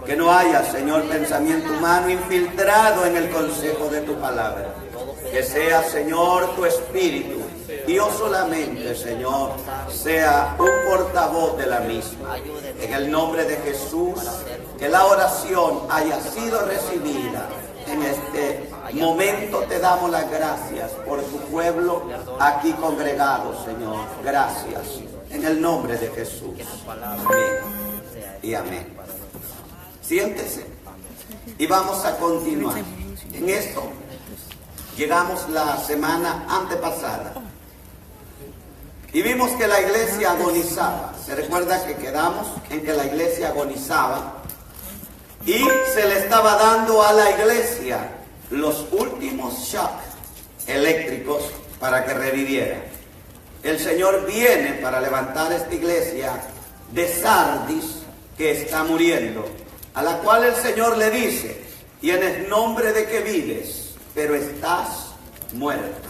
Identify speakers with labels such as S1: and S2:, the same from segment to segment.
S1: Que no haya, Señor, pensamiento humano infiltrado en el consejo de tu palabra. Que sea, Señor, tu Espíritu, y yo solamente, Señor, sea un portavoz de la misma. En el nombre de Jesús, que la oración haya sido recibida. En este momento te damos las gracias por tu pueblo aquí congregado, Señor. Gracias. En el nombre de Jesús. Amén y amén. Siéntese y vamos a continuar. En esto llegamos la semana antepasada y vimos que la iglesia agonizaba. Se recuerda que quedamos en que la iglesia agonizaba y se le estaba dando a la iglesia los últimos shocks eléctricos para que reviviera. El Señor viene para levantar esta iglesia de Sardis que está muriendo, a la cual el Señor le dice: tienes nombre de que vives, pero estás muerta.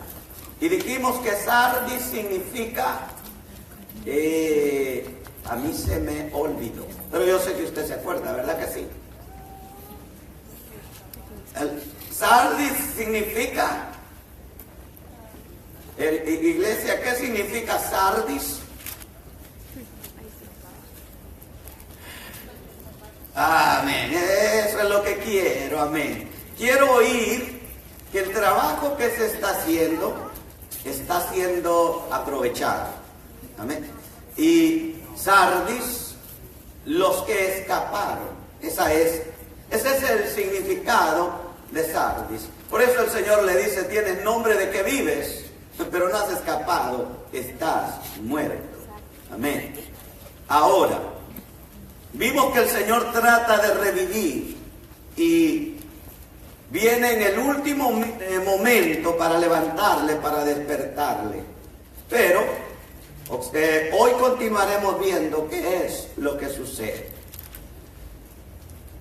S1: Y dijimos que Sardis significa, a mí se me olvidó, pero yo sé que usted se acuerda, ¿verdad que sí? Sardis significa, iglesia, ¿qué significa Sardis? Amén, eso es lo que quiero, amén. Quiero oír que el trabajo que se está siendo aprovechado, amén. Y Sardis, los que escaparon, ese es el significado de Sardis. Por eso el Señor le dice: tienes nombre de que vives, pero no has escapado, estás muerto, amén. Ahora, vimos que el Señor trata de revivir y viene en el último momento para levantarle, para despertarle. Pero hoy continuaremos viendo qué es lo que sucede.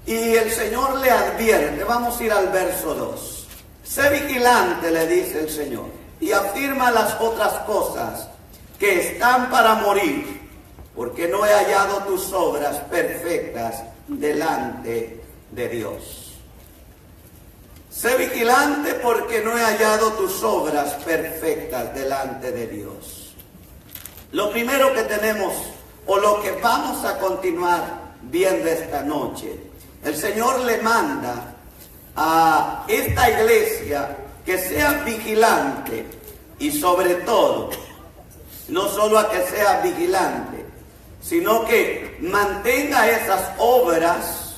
S1: Y el Señor le advierte, vamos a ir al verso 2. Sé vigilante, le dice el Señor, y afirma las otras cosas que están para morir, porque no he hallado tus obras perfectas delante de Dios. Sé vigilante porque no he hallado tus obras perfectas delante de Dios. Lo primero que tenemos, o lo que vamos a continuar viendo esta noche, el Señor le manda a esta iglesia que sea vigilante, y sobre todo, no solo a que sea vigilante, sino que mantenga esas obras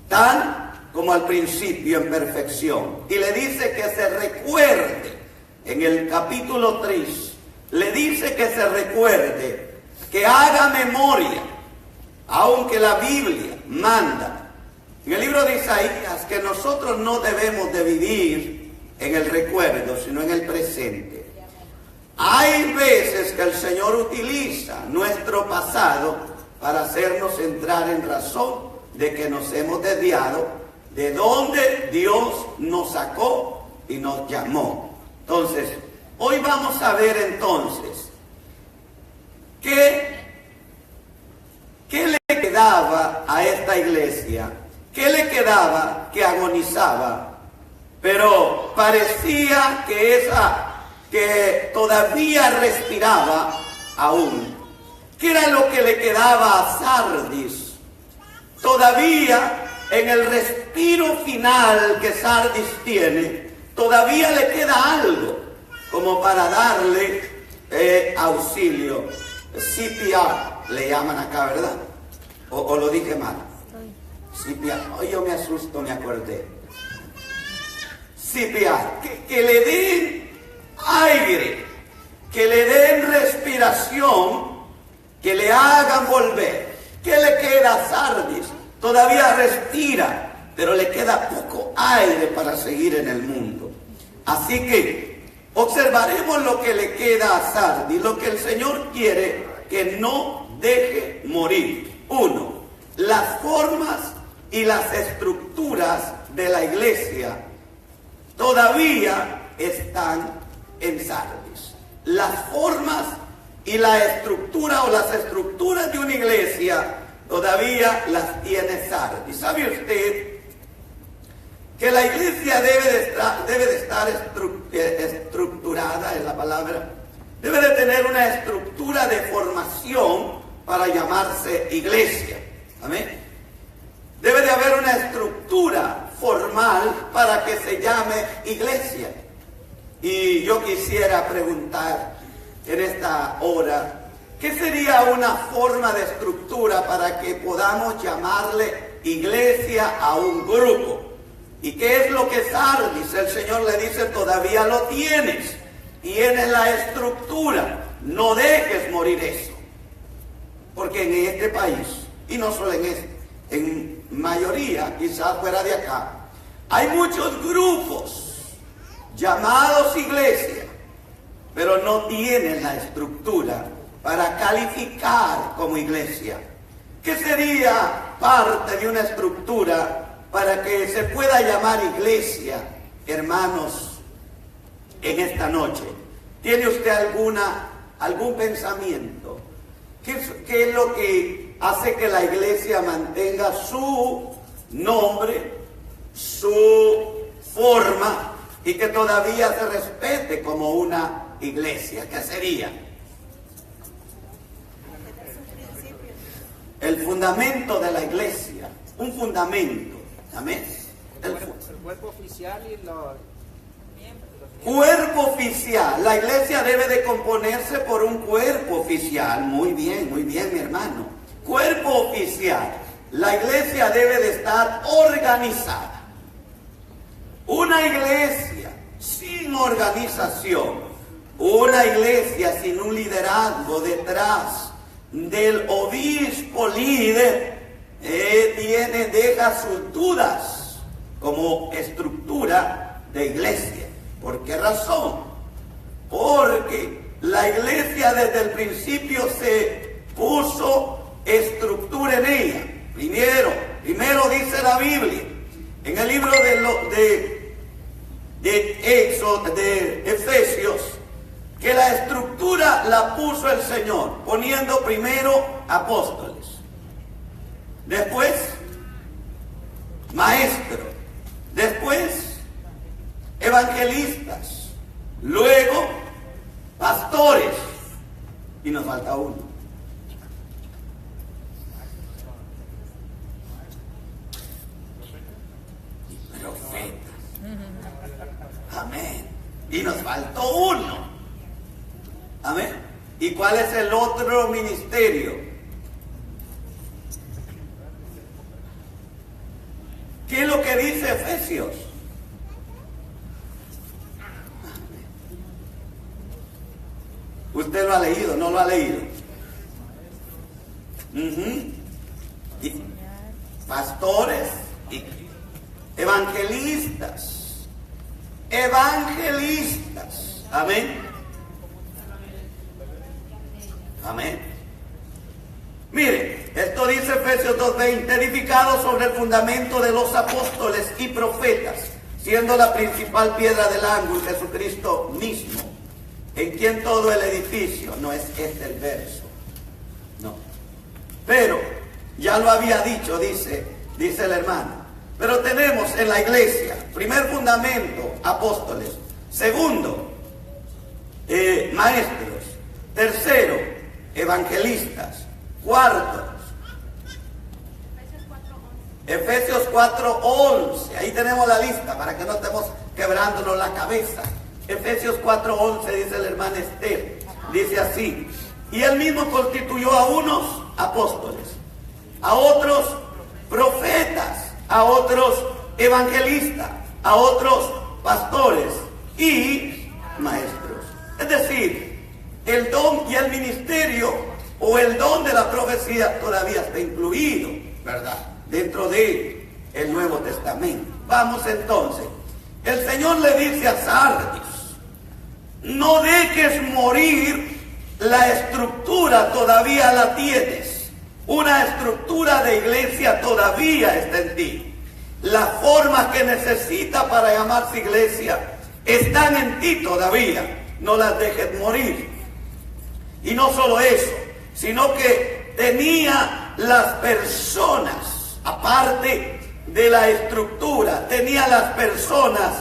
S1: tan como al principio en perfección. Y le dice que se recuerde, en el capítulo 3, le dice que se recuerde, que haga memoria, aunque la Biblia manda en el libro de Isaías que nosotros no debemos de vivir en el recuerdo, sino en el presente. Hay veces que el Señor utiliza nuestro pasado para hacernos entrar en razón de que nos hemos desviado de donde Dios nos sacó y nos llamó. Entonces, hoy vamos a ver entonces qué le quedaba a esta iglesia, qué le quedaba que agonizaba, pero parecía que todavía respiraba aún. ¿Qué era lo que le quedaba a Sardis? Todavía en el respiro final que Sardis tiene, todavía le queda algo como para darle auxilio. CPR le llaman acá, ¿verdad? ¿O lo dije mal? CPR. Hoy yo me asusto, me acordé. CPR. Que le den aire, que le den respiración, que le hagan volver. ¿Qué le queda a Sardis? Todavía respira, pero le queda poco aire para seguir en el mundo. Así que observaremos lo que le queda a Sardis, lo que el Señor quiere que no deje morir. 1. Las formas y las estructuras de la iglesia todavía están en Sardis. Las formas y la estructura o las estructuras de una iglesia todavía las tiene Sardis. ¿Sabe usted que la iglesia debe de estar estructurada, es la palabra? Debe de tener una estructura de formación para llamarse iglesia. Amén. Debe de haber una estructura formal para que se llame iglesia. Y yo quisiera preguntar en esta hora, ¿qué sería una forma de estructura para que podamos llamarle iglesia a un grupo? ¿Y qué es lo que Sardis? El Señor le dice, todavía lo tienes. Tienes la estructura. No dejes morir eso. Porque en este país, y no solo en este, en mayoría, quizás fuera de acá, hay muchos grupos llamados iglesia, pero no tienen la estructura para calificar como iglesia. ¿Qué sería parte de una estructura para que se pueda llamar iglesia, hermanos, en esta noche? ¿Tiene usted algún pensamiento? ¿Qué es lo que hace que la iglesia mantenga su nombre, su forma, y que todavía se respete como una iglesia? ¿Qué sería? El fundamento de la iglesia, un fundamento. Amén. El
S2: cuerpo oficial y los
S1: cuerpo oficial. La iglesia debe de componerse por un cuerpo oficial. Muy bien, mi hermano. Cuerpo oficial. La iglesia debe de estar organizada. Una iglesia sin organización, una iglesia sin un liderazgo detrás del obispo líder, deja sus dudas como estructura de iglesia. ¿Por qué razón? Porque la iglesia desde el principio se puso estructura en ella. Primero dice la Biblia, en el libro de Efesios, que la estructura la puso el Señor, poniendo primero apóstoles, después maestros, después evangelistas, luego pastores, y nos falta uno. Profetas. Amén. Y nos faltó uno. Amén. ¿Y cuál es el otro ministerio? ¿Qué es lo que dice Efesios? ¿Usted lo ha leído? ¿No lo ha leído? Y pastores, y evangelistas. Amén. Amén. Mire, esto dice Efesios 2:20, edificado sobre el fundamento de los apóstoles y profetas, siendo la principal piedra del ángulo Jesucristo mismo, en quien todo el edificio, no es este el verso, no, pero ya lo había dicho, dice el hermano, pero tenemos en la iglesia, primer fundamento, apóstoles, segundo, maestros, tercero, evangelistas, cuarto, Efesios 4:11, ahí tenemos la lista para que no estemos quebrándonos la cabeza. Efesios 4:11 dice el hermano Esther, dice así, y él mismo constituyó a unos apóstoles, a otros profetas, a otros evangelistas, a otros pastores y maestros. Es decir, el don y el ministerio o el don de la profecía todavía está incluido, ¿verdad?, dentro de el Nuevo Testamento. Vamos entonces, el Señor le dice a Sardis, no dejes morir la estructura, todavía la tienes. Una estructura de iglesia todavía está en ti. Las formas que necesita para llamarse iglesia están en ti todavía. No las dejes morir. Y no solo eso, sino que tenía las personas, aparte de la estructura, tenía las personas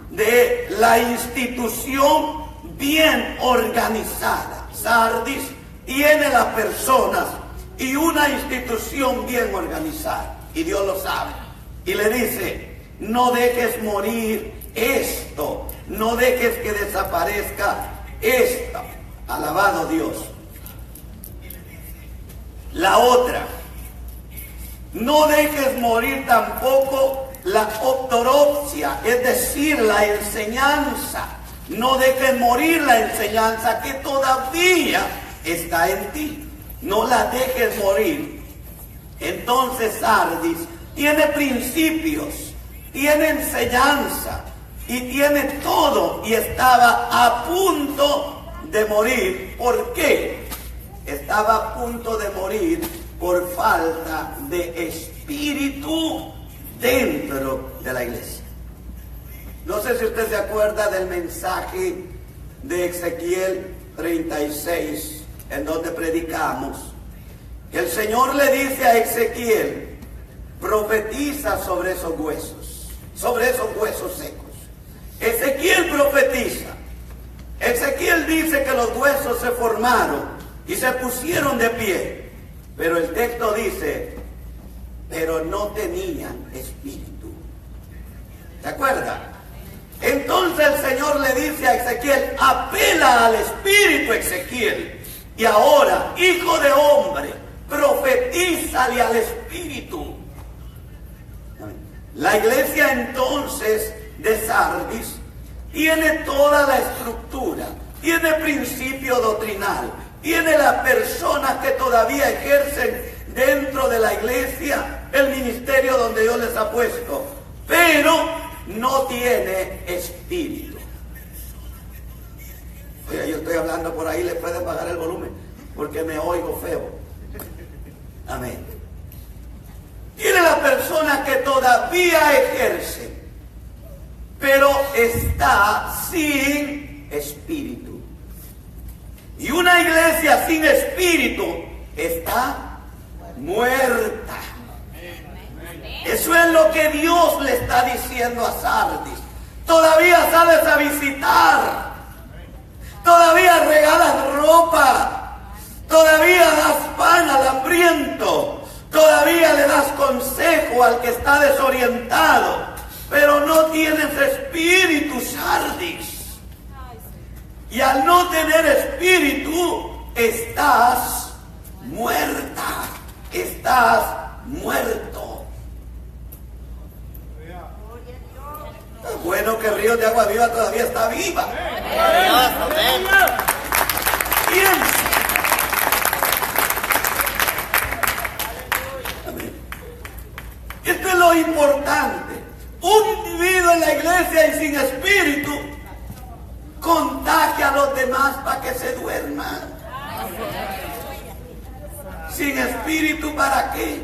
S1: de la institución bien organizada. Sardis tiene las personas y una institución bien organizada, y Dios lo sabe, y le dice: no dejes morir esto, no dejes que desaparezca esto. Alabado Dios. La otra: no dejes morir tampoco la ortodoxia, es decir, la enseñanza. No dejes morir la enseñanza que todavía está en ti. No la dejes morir. Entonces Sardis tiene principios, tiene enseñanza y tiene todo, y estaba a punto de morir. ¿Por qué? Estaba a punto de morir por falta de espíritu dentro de la iglesia. No sé si usted se acuerda del mensaje de Ezequiel 36, en donde predicamos. El Señor le dice a Ezequiel: profetiza sobre esos huesos secos. Ezequiel profetiza. Ezequiel dice que los huesos se formaron y se pusieron de pie, pero el texto dice: pero no tenían espíritu. ¿Se acuerda? Entonces el Señor le dice a Ezequiel: apela al espíritu, Ezequiel, y ahora, hijo de hombre, profetízale al espíritu. La iglesia entonces de Sardis tiene toda la estructura, tiene principio doctrinal, tiene las personas que todavía ejercen dentro de la iglesia el ministerio donde Dios les ha puesto, pero no tiene espíritu. Oye, yo estoy hablando por ahí, le pueden bajar el volumen porque me oigo feo. Amén. Tiene las personas que todavía ejercen, pero está sin espíritu. Y una iglesia sin espíritu está muerta. Eso es lo que Dios le está diciendo a Sardis. Todavía sales a visitar, todavía regalas ropa, todavía das pan al hambriento, todavía le das consejo al que está desorientado, pero no tienes espíritu, Sardis. Y al no tener espíritu, estás muerta, estás muerto. Es bueno que Ríos de Agua Viva todavía está viva. Piensa. Esto es lo importante. Un individuo en la iglesia y sin espíritu contagia a los demás para que se duerman. Sin espíritu, ¿para qué?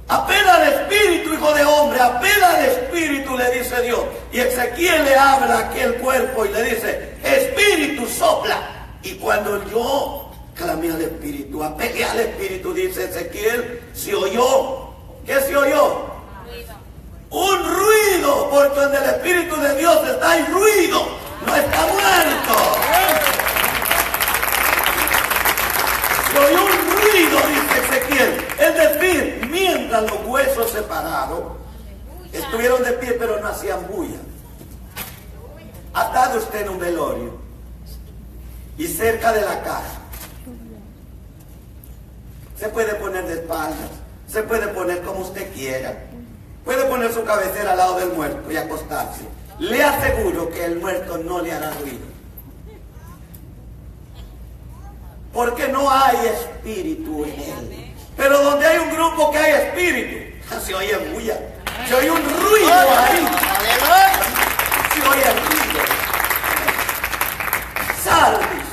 S1: Apela al espíritu, hijo de hombre, apela al espíritu, le dice Dios. Y Ezequiel le habla aquí el cuerpo y le dice: espíritu, sopla. Y cuando yo clamé al espíritu, apelé al espíritu, dice Ezequiel, se oyó. ¿Qué se oyó? Un ruido, porque donde el espíritu de Dios está, hay ruido, no está muerto. Se oyó un ruido, dice Ezequiel. Es decir, mientras los huesos separados estuvieron de pie, pero no hacían bulla. Ha estado usted en un velorio y cerca de la caja se puede poner de espaldas, se puede poner como usted quiera, puede poner su cabecera al lado del muerto y acostarse. Le aseguro que el muerto no le hará ruido, porque no hay espíritu en él. Pero donde hay un grupo que hay espíritu, se oye bulla, se oye un ruido ahí, se oye ruido. Sardis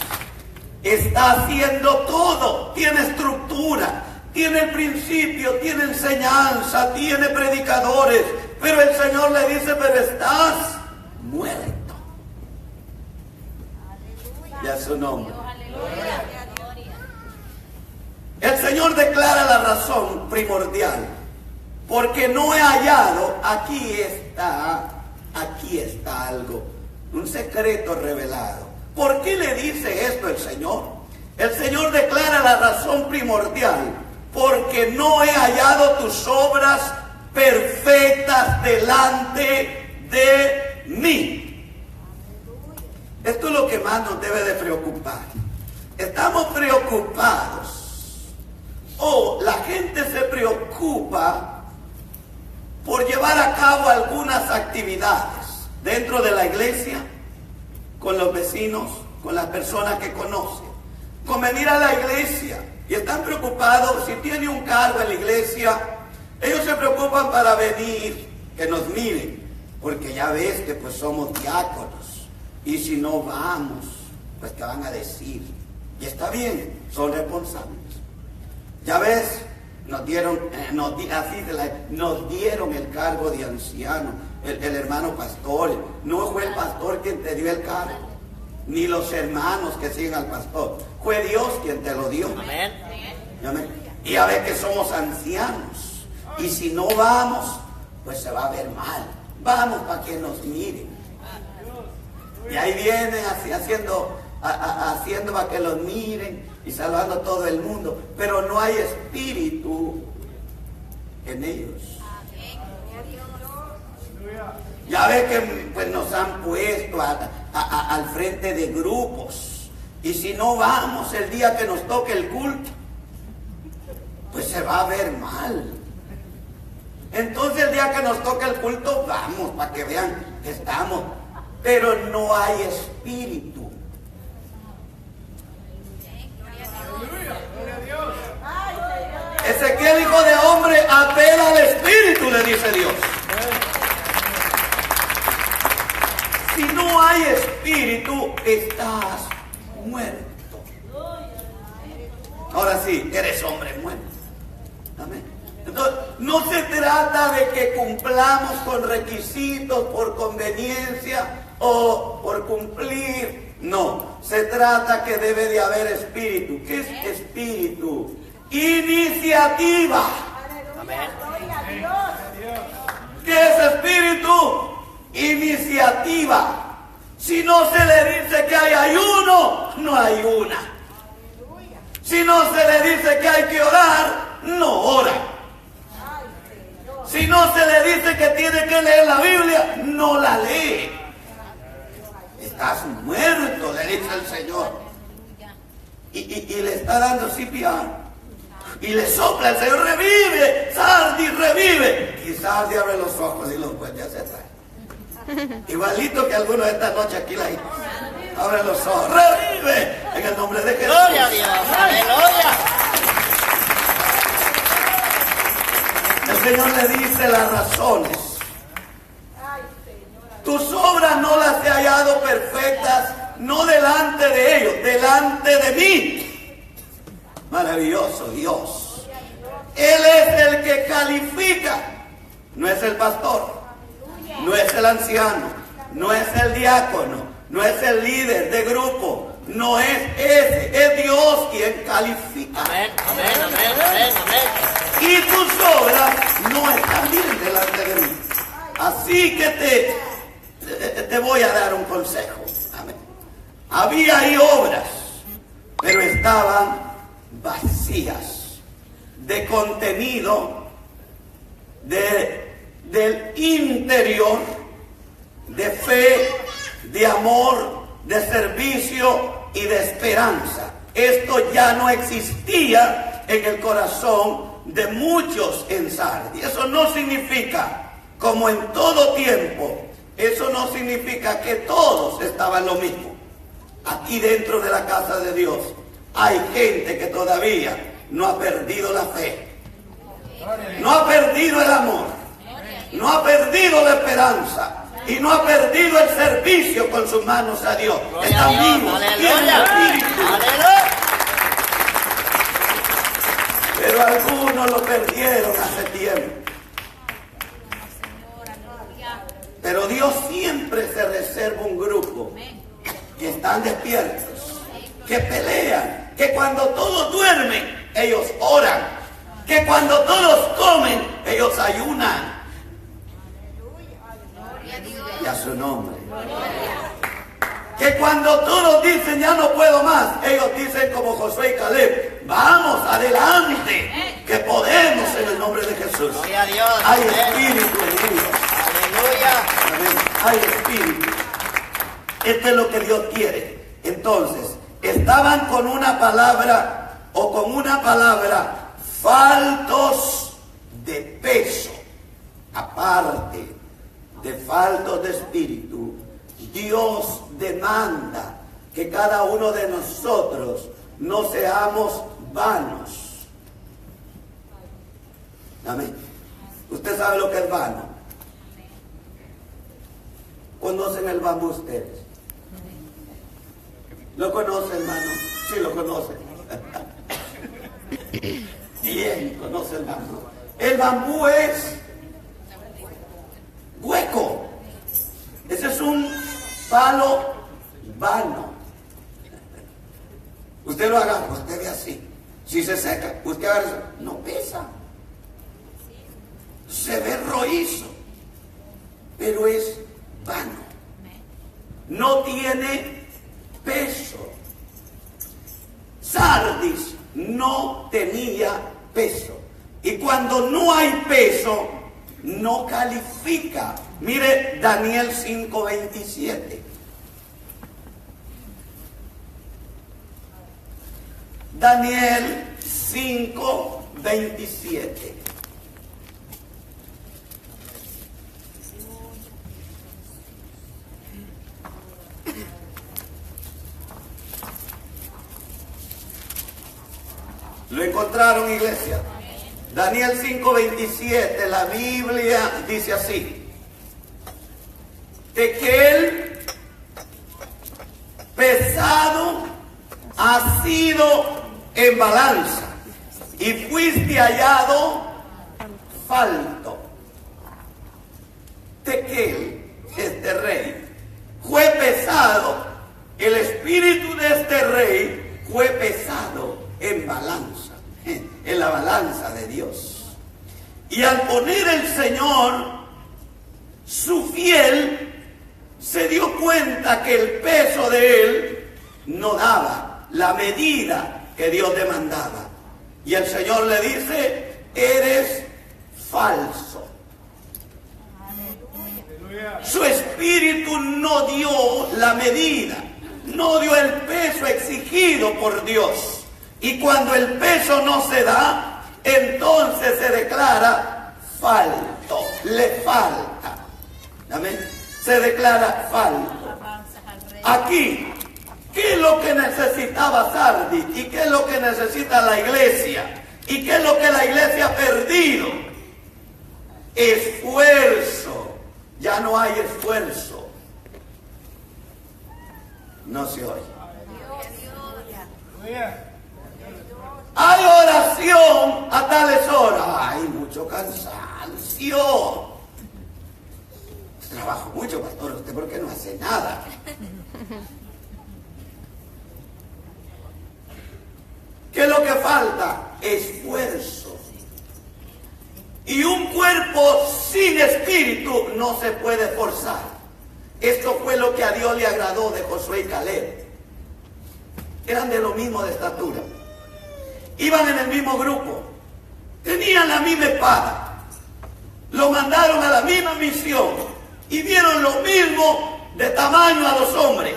S1: está haciendo todo, tiene estructura, tiene principio, tiene enseñanza, tiene predicadores, pero el Señor le dice: pero estás muerto. Y a su nombre. El Señor declara la razón primordial. Porque no he hallado, aquí está algo, un secreto revelado. ¿Por qué le dice esto el Señor? El Señor declara la razón primordial. Porque no he hallado tus obras perfectas delante de mí. Esto es lo que más nos debe de preocupar. Estamos preocupados, la gente se preocupa por llevar a cabo algunas actividades dentro de la iglesia, con los vecinos, con las personas que conocen, con venir a la iglesia, y están preocupados si tiene un cargo en la iglesia. Ellos se preocupan para venir, que nos miren, porque ya ves que pues somos diáconos, y si no vamos, pues ¿qué van a decir? Y está bien, son responsables. Ya ves, nos dieron el cargo de anciano, el hermano pastor. No fue el pastor quien te dio el cargo, ni los hermanos que siguen al pastor. Fue Dios quien te lo dio.
S3: Amén.
S1: Amén. Y a ver que somos ancianos. Y si no vamos, pues se va a ver mal. Vamos para que nos miren. Y ahí vienen así haciendo para que los miren y salvando a todo el mundo. Pero no hay espíritu en ellos. Ya ve que pues, nos han puesto al frente de grupos. Y si no vamos el día que nos toque el culto, pues se va a ver mal. Entonces el día que nos toque el culto, vamos para que vean que estamos. Pero no hay espíritu. Ezequiel, hijo de hombre, apela al espíritu, le dice Dios. Si no hay espíritu, estás muerto. Ahora sí, eres hombre muerto. Amén. Entonces, no se trata de que cumplamos con requisitos por conveniencia o por cumplir. No, se trata que debe de haber espíritu. ¿Qué es espíritu? Iniciativa.
S3: Amén.
S1: ¿Qué es espíritu? Iniciativa. Si no se le dice que hay ayuno, no hay una. Si no se le dice que hay que orar, no ora. Si no se le dice que tiene que leer la Biblia, no la lee. Estás muerto, le dice el Señor. Y le está dando CPR. Y le sopla el Señor, revive, Sardi, revive. Y Sardi abre los ojos y los pues ya se trae. Igualito que algunos de esta noche aquí la abre los ojos, revive en el nombre de Jesús.
S3: Gloria a Dios, aleluya.
S1: El Señor le dice las razones. Tus obras no las he hallado perfectas, no delante de ellos, delante de mí. Maravilloso Dios. Él es el que califica, no es el pastor, no es el anciano, no es el diácono, no es el líder de grupo, no es ese, es Dios quien califica.
S3: Amén, amén, amén, amén, amén.
S1: Y tus obras no están bien delante de mí. Así que te voy a dar un consejo. Amén. Había ahí obras, pero estaban vacías de contenido, del interior, de fe, de amor, de servicio y de esperanza. Esto ya no existía en el corazón de muchos en Sardi. Eso no significa, como en todo tiempo, eso no significa que todos estaban lo mismo. Aquí dentro de la casa de Dios hay gente que todavía no ha perdido la fe, no ha perdido el amor, no ha perdido la esperanza y no ha perdido el servicio con sus manos a Dios. Están vivos, tienen espíritu.
S3: Aleluya.
S1: Pero algunos lo perdieron hace tiempo. Pero Dios siempre se reserva un grupo que están despiertos, que pelean, que cuando todos duermen, ellos oran. Que cuando todos comen, ellos ayunan. Y a su nombre. Que cuando todos dicen ya no puedo más, ellos dicen como Josué y Caleb, vamos adelante, que podemos en el nombre de Jesús.
S3: Gloria a Dios.
S1: Hay
S3: Amén.
S1: espíritu en ellos.
S3: Aleluya.
S1: Amén. Hay espíritu. Esto es lo que Dios quiere. Entonces, estaban con una palabra faltos de peso. Aparte de faltos de espíritu, Dios demanda que cada uno de nosotros no seamos vanos. Amén. Usted sabe lo que es vano. ¿Conocen el bambú ustedes? ¿Lo conocen, hermano? Sí, lo conocen. Bien, conoce el bambú. El bambú es hueco. Ese es un palo vano. Usted lo agarra, usted ve así. Si se seca, usted agarra eso. No pesa. Se ve rojizo. Pero es vano. No tiene peso. Sardis no tenía peso. Y cuando no hay peso, no califica. Mire Daniel 5:27. Daniel 5:27. ¿Lo encontraron, iglesia? Daniel 5:27, la Biblia dice así: Tequel pesado ha sido en balanza y fuiste hallado falto. Tequel, este rey, fue pesado. El espíritu de este rey fue pesado en balanza, en la balanza de Dios. Y al poner el Señor su fiel, se dio cuenta que el peso de él no daba la medida que Dios demandaba. Y el Señor le dice: eres falso. Su espíritu no dio la medida, no dio el peso exigido por Dios. Y cuando el peso no se da, entonces se declara falto, le falta. Amén. Se declara falto. Aquí, ¿qué es lo que necesitaba Sardis? ¿Y qué es lo que necesita la iglesia? ¿Y qué es lo que la iglesia ha perdido? Esfuerzo. Ya no hay esfuerzo. No se oye. Hay oración a tales horas. Hay mucho cansancio. Trabajo mucho, pastor. ¿Usted por qué no hace nada? ¿Qué es lo que falta? Esfuerzo. Y un cuerpo sin espíritu no se puede forzar. Esto fue lo que a Dios le agradó de Josué y Caleb. Eran de lo mismo de estatura. Iban en el mismo grupo. Tenían la misma espada. Lo mandaron a la misma misión. Y vieron lo mismo de tamaño a los hombres.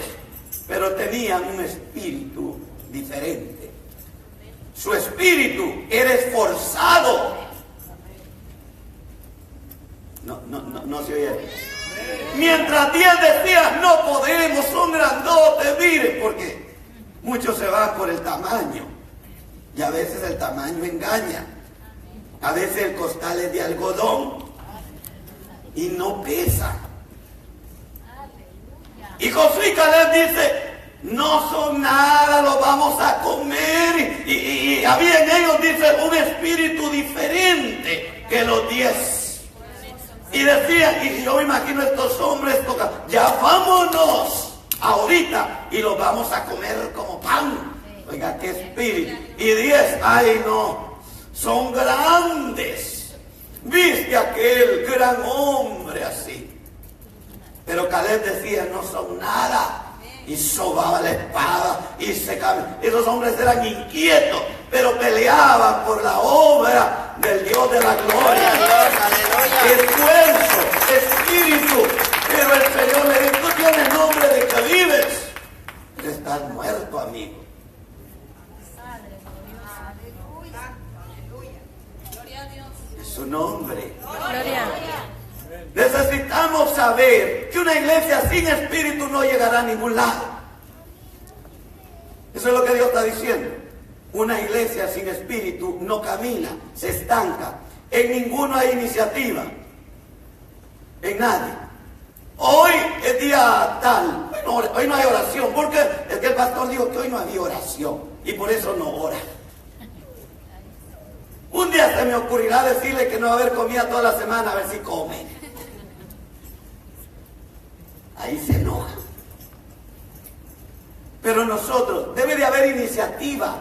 S1: Pero tenían un espíritu diferente. Su espíritu era esforzado. No se oye. Mientras 10 decían, no podemos, son grandotes, miren, porque muchos se van por el tamaño. Y a veces el tamaño engaña. A veces el costal es de algodón y no pesa. Y Josué y Caleb dice: no son nada, lo vamos a comer. Y había en ellos, dice, un espíritu diferente que los 10. Y decían, y yo me imagino estos hombres tocan: ya vámonos ahorita y los vamos a comer como pan. Oiga, qué espíritu. Y 10, ay no, son grandes. Viste aquel gran hombre así. Pero Caleb decía, no son nada. Y sobaba la espada y se caminaba. Esos hombres eran inquietos, pero peleaban por la obra del Dios de la gloria. Esfuerzo, espíritu. Pero el Señor le dijo, tú tienes nombre de que vives. Pero estás muerto, amigo. Es su nombre. Necesitamos saber que una iglesia sin espíritu no llegará a ningún lado. Eso es lo que Dios está diciendo. Una iglesia sin espíritu no camina, se estanca. En ninguno hay iniciativa. En nadie. Hoy es día tal. Hoy no hay oración. Porque es que el pastor dijo que hoy no había oración. Y por eso no ora. Un día se me ocurrirá decirle que no va a haber comida toda la semana, a ver si come. Ahí se enoja. Pero nosotros, debe de haber iniciativa.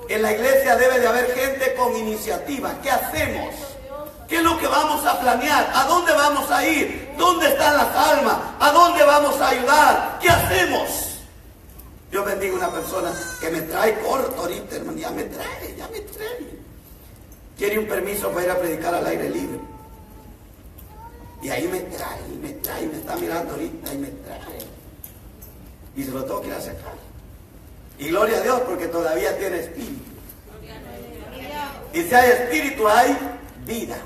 S1: En la iglesia debe de haber gente con iniciativa. ¿Qué hacemos? ¿Qué es lo que vamos a planear? ¿A dónde vamos a ir? ¿Dónde están las almas? ¿A dónde vamos a ayudar? ¿Qué hacemos? Yo bendigo a una persona que me trae corto ahorita, hermano. Ya me trae. Quiere un permiso para ir a predicar al aire libre. Y ahí me trae, me está mirando ahorita y me trae. Y se lo tengo que ir a sacar. Y gloria a Dios porque todavía tiene espíritu. Y si hay espíritu hay vida.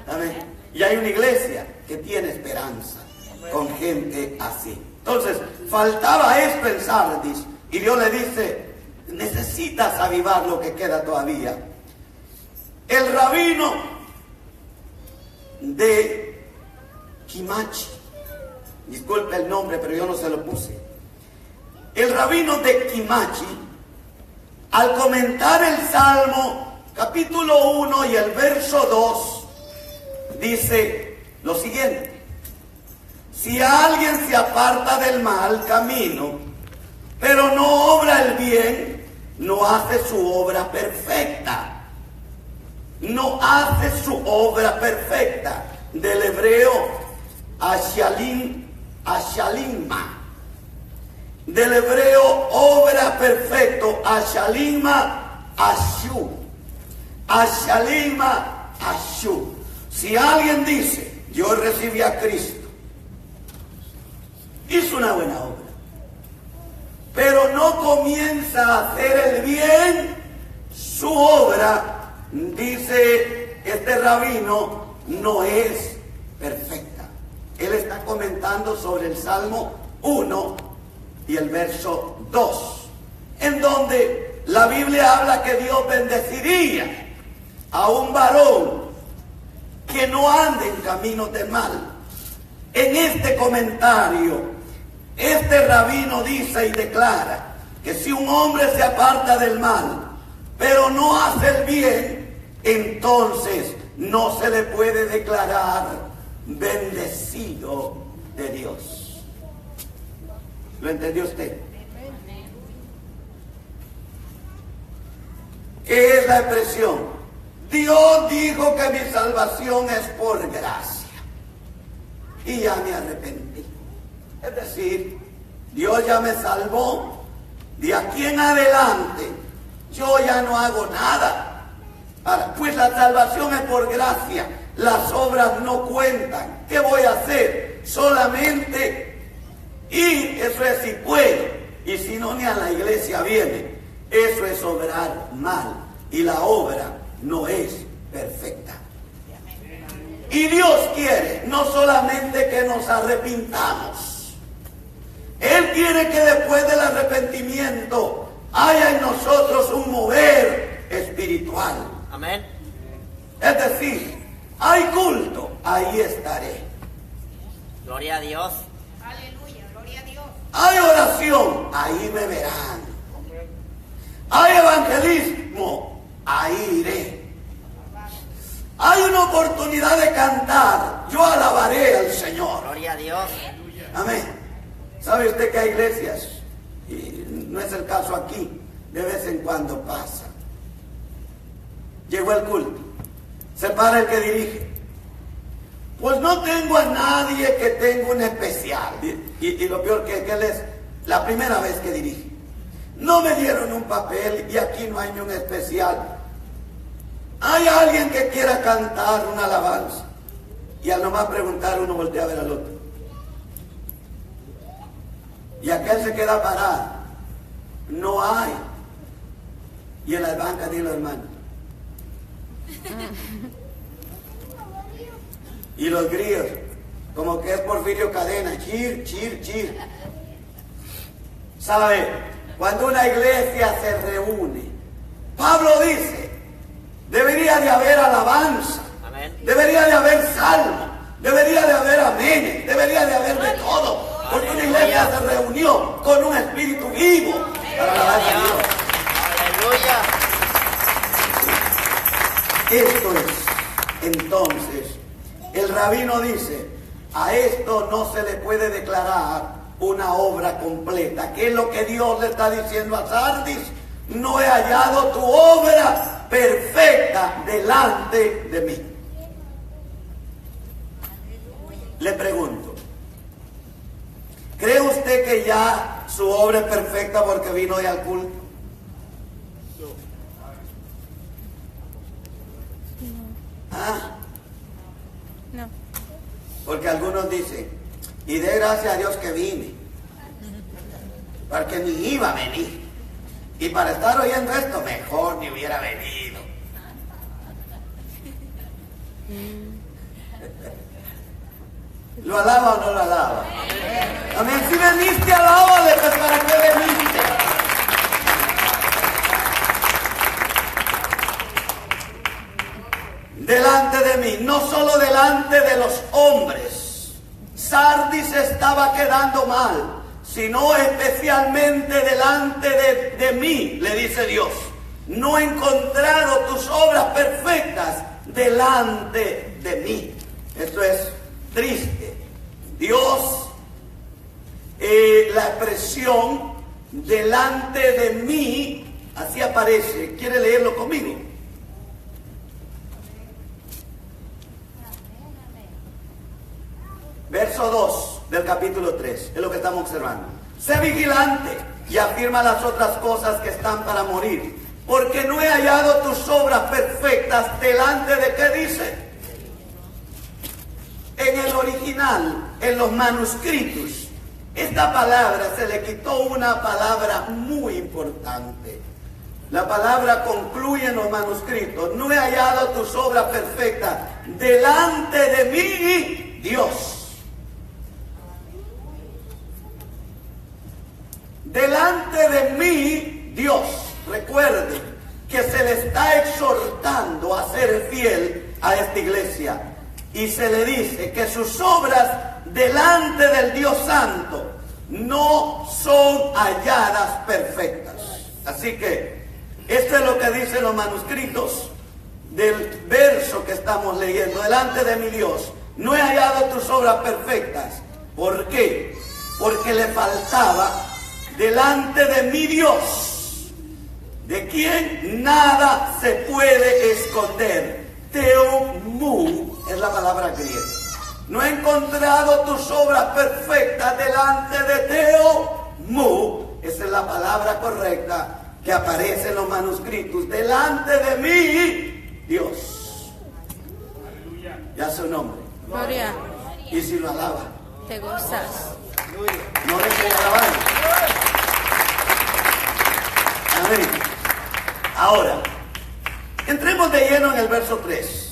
S1: Amén. Y hay una iglesia que tiene esperanza con gente así. Entonces, faltaba esto en Sardis. Y Dios le dice, necesitas avivar lo que queda todavía. El rabino de Kimachi, disculpe el nombre, pero yo no se lo puse. El rabino de Kimachi, al comentar el Salmo, capítulo 1 y el verso 2, dice lo siguiente: si alguien se aparta del mal camino, pero no obra el bien, no hace su obra perfecta. No hace su obra perfecta. Del hebreo ashalima. Del hebreo obra perfecto, ashalima ashu. Ashalima ashu. Si alguien dice, yo recibí a Cristo, hizo una buena obra, pero no comienza a hacer el bien, su obra, dice este rabino, no es perfecta. Él está comentando sobre el Salmo 1 y el verso 2, en donde la Biblia habla que Dios bendeciría a un varón que no ande en caminos de mal. En este comentario, este rabino dice y declara que si un hombre se aparta del mal, pero no hace el bien, entonces no se le puede declarar bendecido de Dios. ¿Lo entendió usted? ¿Qué es la expresión? Dios dijo que mi salvación es por gracia y ya me arrepentí. Es decir, Dios ya me salvó. De aquí en adelante yo ya no hago nada. Ahora, pues la salvación es por gracia. Las obras no cuentan. ¿Qué voy a hacer? Solamente ir, eso es si puedo. Y si no, ni a la iglesia viene. Eso es obrar mal. Y la obra no es perfecta. Y Dios quiere no solamente que nos arrepintamos. Él quiere que después del arrepentimiento haya en nosotros un mover espiritual.
S3: Amén.
S1: Es decir, hay culto, ahí estaré.
S3: Gloria a Dios.
S4: Aleluya, gloria a Dios.
S1: Hay oración, ahí me verán. Hay evangelismo, ahí iré. Hay una oportunidad de cantar, yo alabaré al Señor.
S3: Gloria a Dios.
S1: Amén. ¿Sabe usted que hay iglesias? Y no es el caso aquí, de vez en cuando pasa. Llegó el culto, se para el que dirige. Pues no tengo a nadie que tenga un especial. Y lo peor que él es la primera vez que dirige. No me dieron un papel y aquí no hay ni un especial. Hay alguien que quiera cantar una alabanza. Y al nomás preguntar uno voltea a ver al otro. Y aquel se queda parado. No hay. Y en las bancas dile, hermano. Y los grillos, como que es Porfirio Cadena, chir, chir, chir. ¿Sabe? Cuando una iglesia se reúne, Pablo dice, debería de haber alabanza, amén. Debería de haber salmo, debería de haber amén, debería de haber de todo, porque una iglesia se reunió con un espíritu vivo para alabar a Dios. Aleluya. Esto es, entonces, el rabino dice, a esto no se le puede declarar una obra completa. ¿Qué es lo que Dios le está diciendo a Sardis? No he hallado tu obra perfecta delante de mí. Le pregunto, ¿cree usted que ya su obra es perfecta porque vino hoy al culto? ¿Ah?
S5: No.
S1: Porque algunos dicen, y dé gracias a Dios que vine, porque ni iba a venir. Y para estar oyendo esto, mejor ni hubiera venido. ¿Lo alaba o no lo alaba? Amén. Si veniste, alábale, pues ¿para qué veniste? Delante de mí, no solo delante de los hombres, Sardis estaba quedando mal, sino especialmente delante de mí, le dice Dios. No he encontrado tus obras perfectas delante de mí. Esto es triste. Dios, la expresión delante de mí, así aparece. ¿Quiere leerlo conmigo? Verso 2 del capítulo 3, es lo que estamos observando. Sé vigilante y afirma las otras cosas que están para morir, porque no he hallado tus obras perfectas delante de, ¿qué dice? En el original, en los manuscritos, esta palabra se le quitó una palabra muy importante. La palabra concluye en los manuscritos, no he hallado tus obras perfectas delante de mí, Dios. Delante de mí, Dios. Recuerden que se le está exhortando a ser fiel a esta iglesia. Y se le dice que sus obras delante del Dios Santo no son halladas perfectas. Así que esto es lo que dicen los manuscritos del verso que estamos leyendo. Delante de mi Dios, no he hallado tus obras perfectas. ¿Por qué? Porque le faltaba delante de mi Dios, de quien nada se puede esconder. Theomou es la palabra griega. No he encontrado tus obras perfectas delante de Theomou. Esa es la palabra correcta que aparece en los manuscritos. Delante de mí, Dios. Ya su nombre.
S5: Gloria.
S1: Y si lo alaba,
S5: Te gozas.
S1: no deje de alabar. Amén. Ahora, entremos de lleno en el verso 3.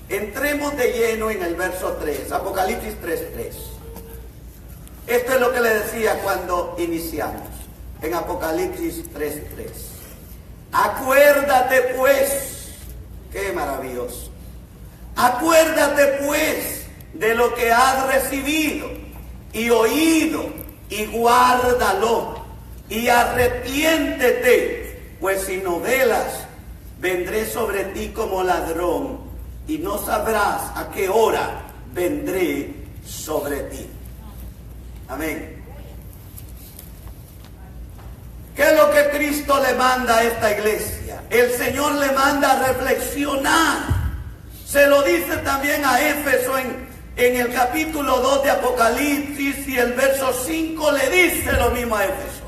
S1: Entremos de lleno en el verso 3. Apocalipsis 3:3. Esto es lo que le decía cuando iniciamos. En Apocalipsis 3:3. Acuérdate pues, qué maravilloso. Acuérdate pues de lo que has recibido y oído y guárdalo y arrepiéntete, pues si no velas, vendré sobre ti como ladrón y no sabrás a qué hora vendré sobre ti. Amén. ¿Qué es lo que Cristo le manda a esta iglesia? El Señor le manda a reflexionar. Se lo dice también a Éfeso en el capítulo 2 de Apocalipsis, y el verso 5 le dice lo mismo a Éfeso.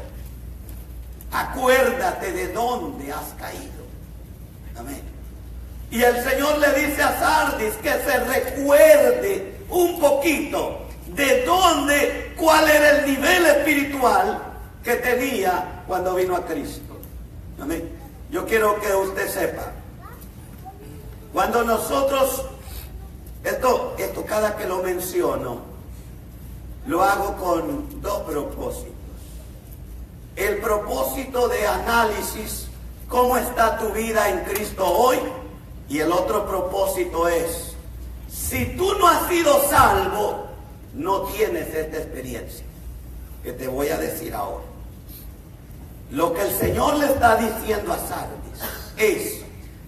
S1: Acuérdate de dónde has caído. Amén. Y el Señor le dice a Sardis que se recuerde un poquito de dónde, cuál era el nivel espiritual que tenía cuando vino a Cristo. Amén. Yo quiero que usted sepa, cuando nosotros, esto cada que lo menciono, lo hago con dos propósitos. El propósito de análisis, cómo está tu vida en Cristo hoy, y el otro propósito es, si tú no has sido salvo, no tienes esta experiencia que te voy a decir ahora. Lo que el Señor le está diciendo a Sardis es,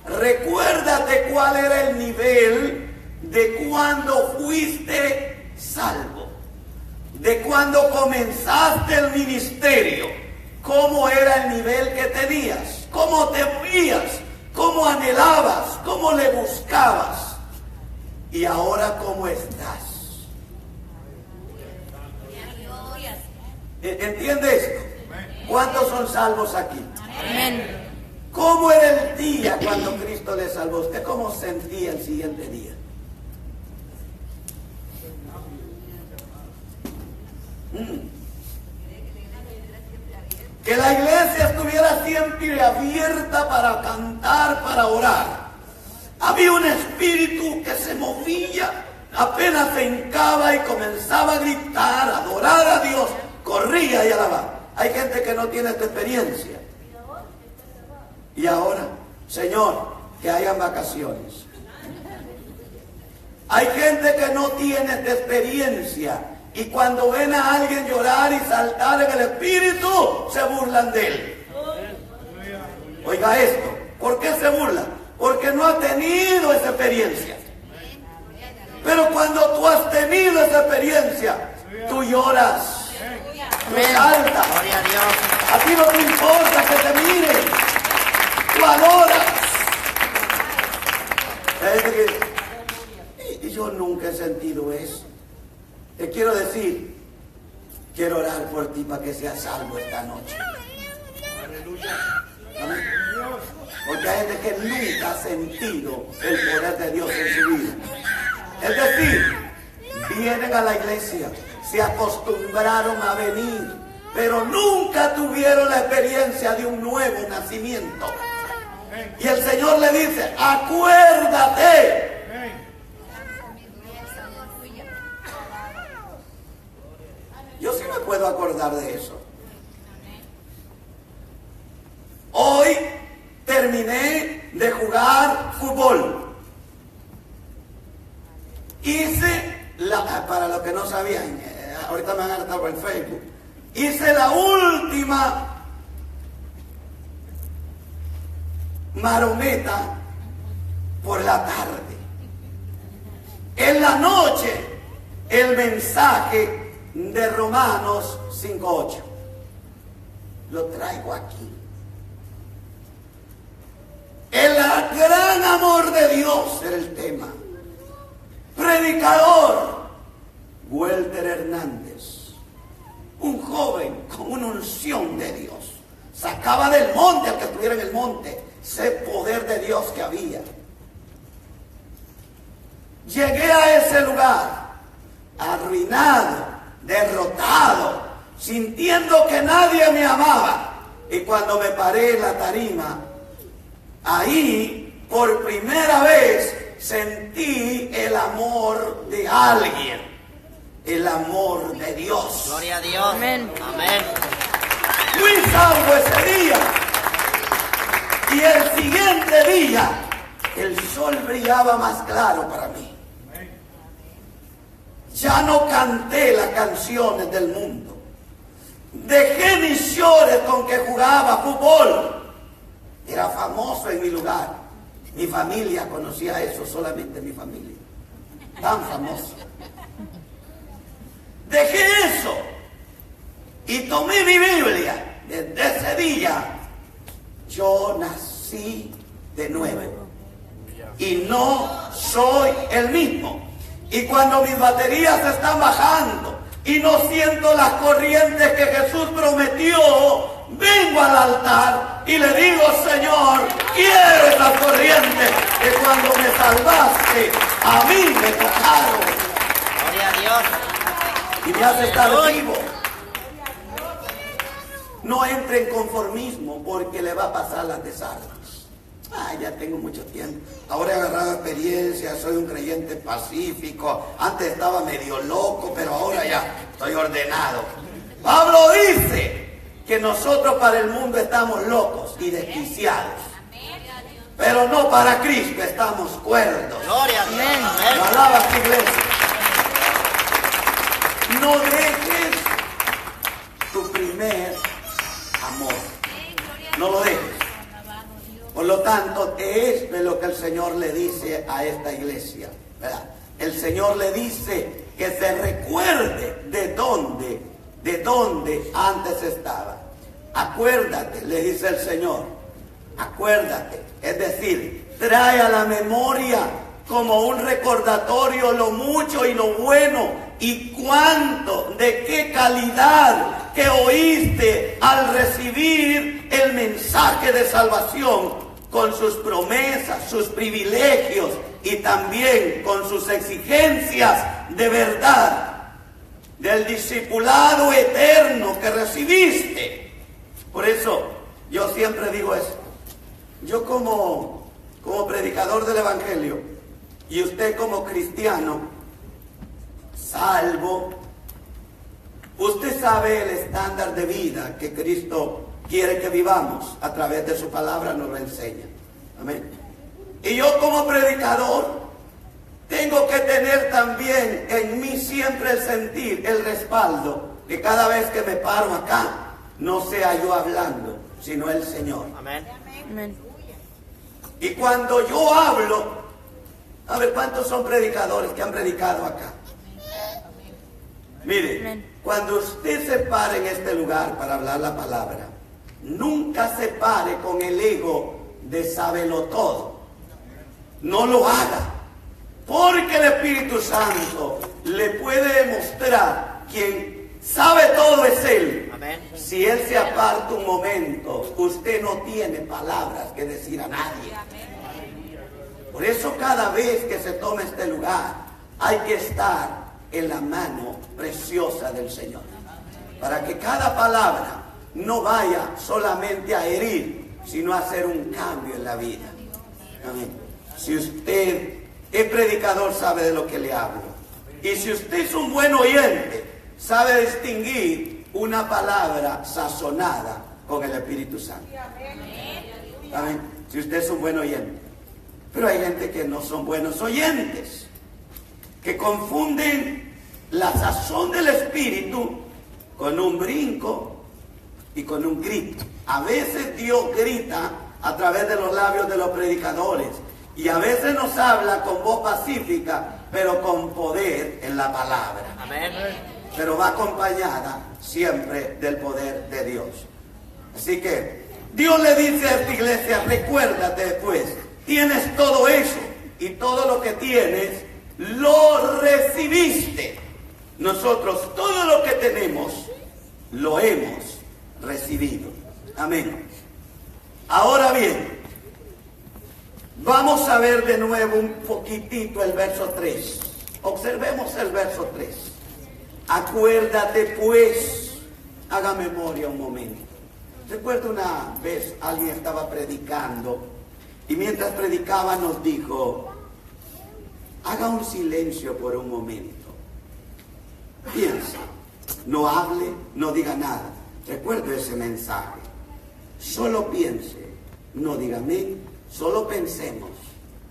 S1: recuérdate cuál era el nivel de cuando fuiste salvo, de cuando comenzaste el ministerio, cómo era el nivel que tenías, cómo te veías, cómo anhelabas, cómo le buscabas, y ahora cómo estás. ¿Entiende esto? ¿Cuántos son salvos aquí?
S5: Amén.
S1: ¿Cómo era el día cuando Cristo le salvó? ¿Usted cómo sentía el siguiente día? Que la iglesia estuviera siempre abierta para cantar, para orar. Había un espíritu que se movía, apenas se hincaba y comenzaba a gritar, a adorar a Dios, corría y alababa. Hay gente que no tiene esta experiencia. Y ahora, Señor, que hayan vacaciones. Hay gente que no tiene esta experiencia, y cuando ven a alguien llorar y saltar en el espíritu, se burlan de él. Oiga esto, ¿por qué se burlan? Porque no ha tenido esa experiencia. Pero cuando tú has tenido esa experiencia, tú lloras, tú saltas.
S3: Gloria a Dios.
S1: A ti no te importa que te miren, tú adoras. Y yo nunca he sentido eso. Te quiero decir, quiero orar por ti para que seas salvo esta noche. Amén. Porque hay gente que nunca ha sentido el poder de Dios en su vida. Es decir, vienen a la iglesia, se acostumbraron a venir, pero nunca tuvieron la experiencia de un nuevo nacimiento. Y el Señor le dice, acuérdate. Yo sí me puedo acordar de eso. Hoy terminé de jugar fútbol. Para los que no sabían, ahorita me han agarrado por el Facebook, hice la última marometa por la tarde. En la noche, el mensaje de Romanos 5:8. Lo traigo aquí. El gran amor de Dios era el tema. Predicador, Walter Hernández, un joven con una unción de Dios. Sacaba del monte al que estuviera en el monte ese poder de Dios que había. Llegué a ese lugar arruinado, derrotado, sintiendo que nadie me amaba. Y cuando me paré en la tarima, ahí por primera vez sentí el amor de alguien, el amor de Dios.
S3: Gloria a Dios.
S5: Amén.
S3: Amén.
S1: Fui salvo ese día. Y el siguiente día, el sol brillaba más claro para mí. Ya no canté las canciones del mundo. Dejé mis shorts con que jugaba fútbol. Era famoso en mi lugar. Mi familia conocía eso, solamente mi familia. Tan famoso. Dejé eso y tomé mi Biblia desde ese día, yo nací de nuevo. Y no soy el mismo. Y cuando mis baterías están bajando y no siento las corrientes que Jesús prometió, vengo al altar y le digo: Señor, quiero esas corrientes que cuando me salvaste a mí me tocaron.
S3: Gloria a Dios.
S1: Y me hace estar vivo. No entre en conformismo, porque le va a pasar las desarmas. Ya tengo mucho tiempo. Ahora he agarrado experiencia, soy un creyente pacífico. Antes estaba medio loco, pero ahora ya estoy ordenado. Pablo dice que nosotros para el mundo estamos locos y desquiciados, pero no para Cristo, estamos cuerdos.
S3: Gloria a Dios.
S1: ¿Lo alabas, iglesia? No dejes tu primer amor. No lo dejes. Por lo tanto, esto es lo que el Señor le dice a esta iglesia, ¿verdad? El Señor le dice que se recuerde de dónde antes estaba. Acuérdate, le dice el Señor, acuérdate. Es decir, trae a la memoria como un recordatorio lo mucho y lo bueno y cuánto, de qué calidad que oíste al recibir el mensaje de salvación, con sus promesas, sus privilegios y también con sus exigencias de verdad, del discipulado eterno que recibiste. Por eso yo siempre digo esto: yo como predicador del Evangelio y usted como cristiano salvo, usted sabe el estándar de vida que Cristo quiere que vivamos. A través de su palabra nos lo enseña. Amén. Y yo como predicador tengo que tener también en mí siempre el sentir, el respaldo, que cada vez que me paro acá, no sea yo hablando, sino el Señor.
S3: Amén.
S5: Amén.
S1: Y cuando yo hablo, a ver, ¿cuántos son predicadores que han predicado acá? Mire,
S5: Amén.
S1: Cuando usted se pare en este lugar para hablar la palabra, nunca se pare con el ego de sábelo todo. No lo haga, porque el Espíritu Santo le puede demostrar quien sabe todo es Él.
S3: Amén.
S1: Si Él se aparta un momento, usted no tiene palabras que decir a nadie. Por eso cada vez que se toma este lugar, hay que estar en la mano preciosa del Señor, para que cada palabra no vaya solamente a herir, sino a hacer un cambio en la vida. Amén. Si usted es predicador, sabe de lo que le hablo. Y si usted es un buen oyente, sabe distinguir una palabra sazonada con el Espíritu Santo. Amén. Si usted es un buen oyente. Pero hay gente que no son buenos oyentes, que confunden la sazón del Espíritu con un brinco y con un grito. A veces Dios grita a través de los labios de los predicadores, y a veces nos habla con voz pacífica, pero con poder en la palabra.
S3: Amén.
S1: Pero va acompañada siempre del poder de Dios. Así que Dios le dice a esta iglesia: recuérdate después, tienes todo eso, y todo lo que tienes lo recibiste. Nosotros todo lo que tenemos lo hemos recibido. Amén. Ahora bien, vamos a ver de nuevo un poquitito el verso 3. Observemos el verso 3. Acuérdate pues, haga memoria un momento. Recuerdo una vez alguien estaba predicando, y mientras predicaba nos dijo: haga un silencio por un momento. Piensa, no hable, no diga nada. Recuerde ese mensaje. Solo piense, no diga amén, solo pensemos.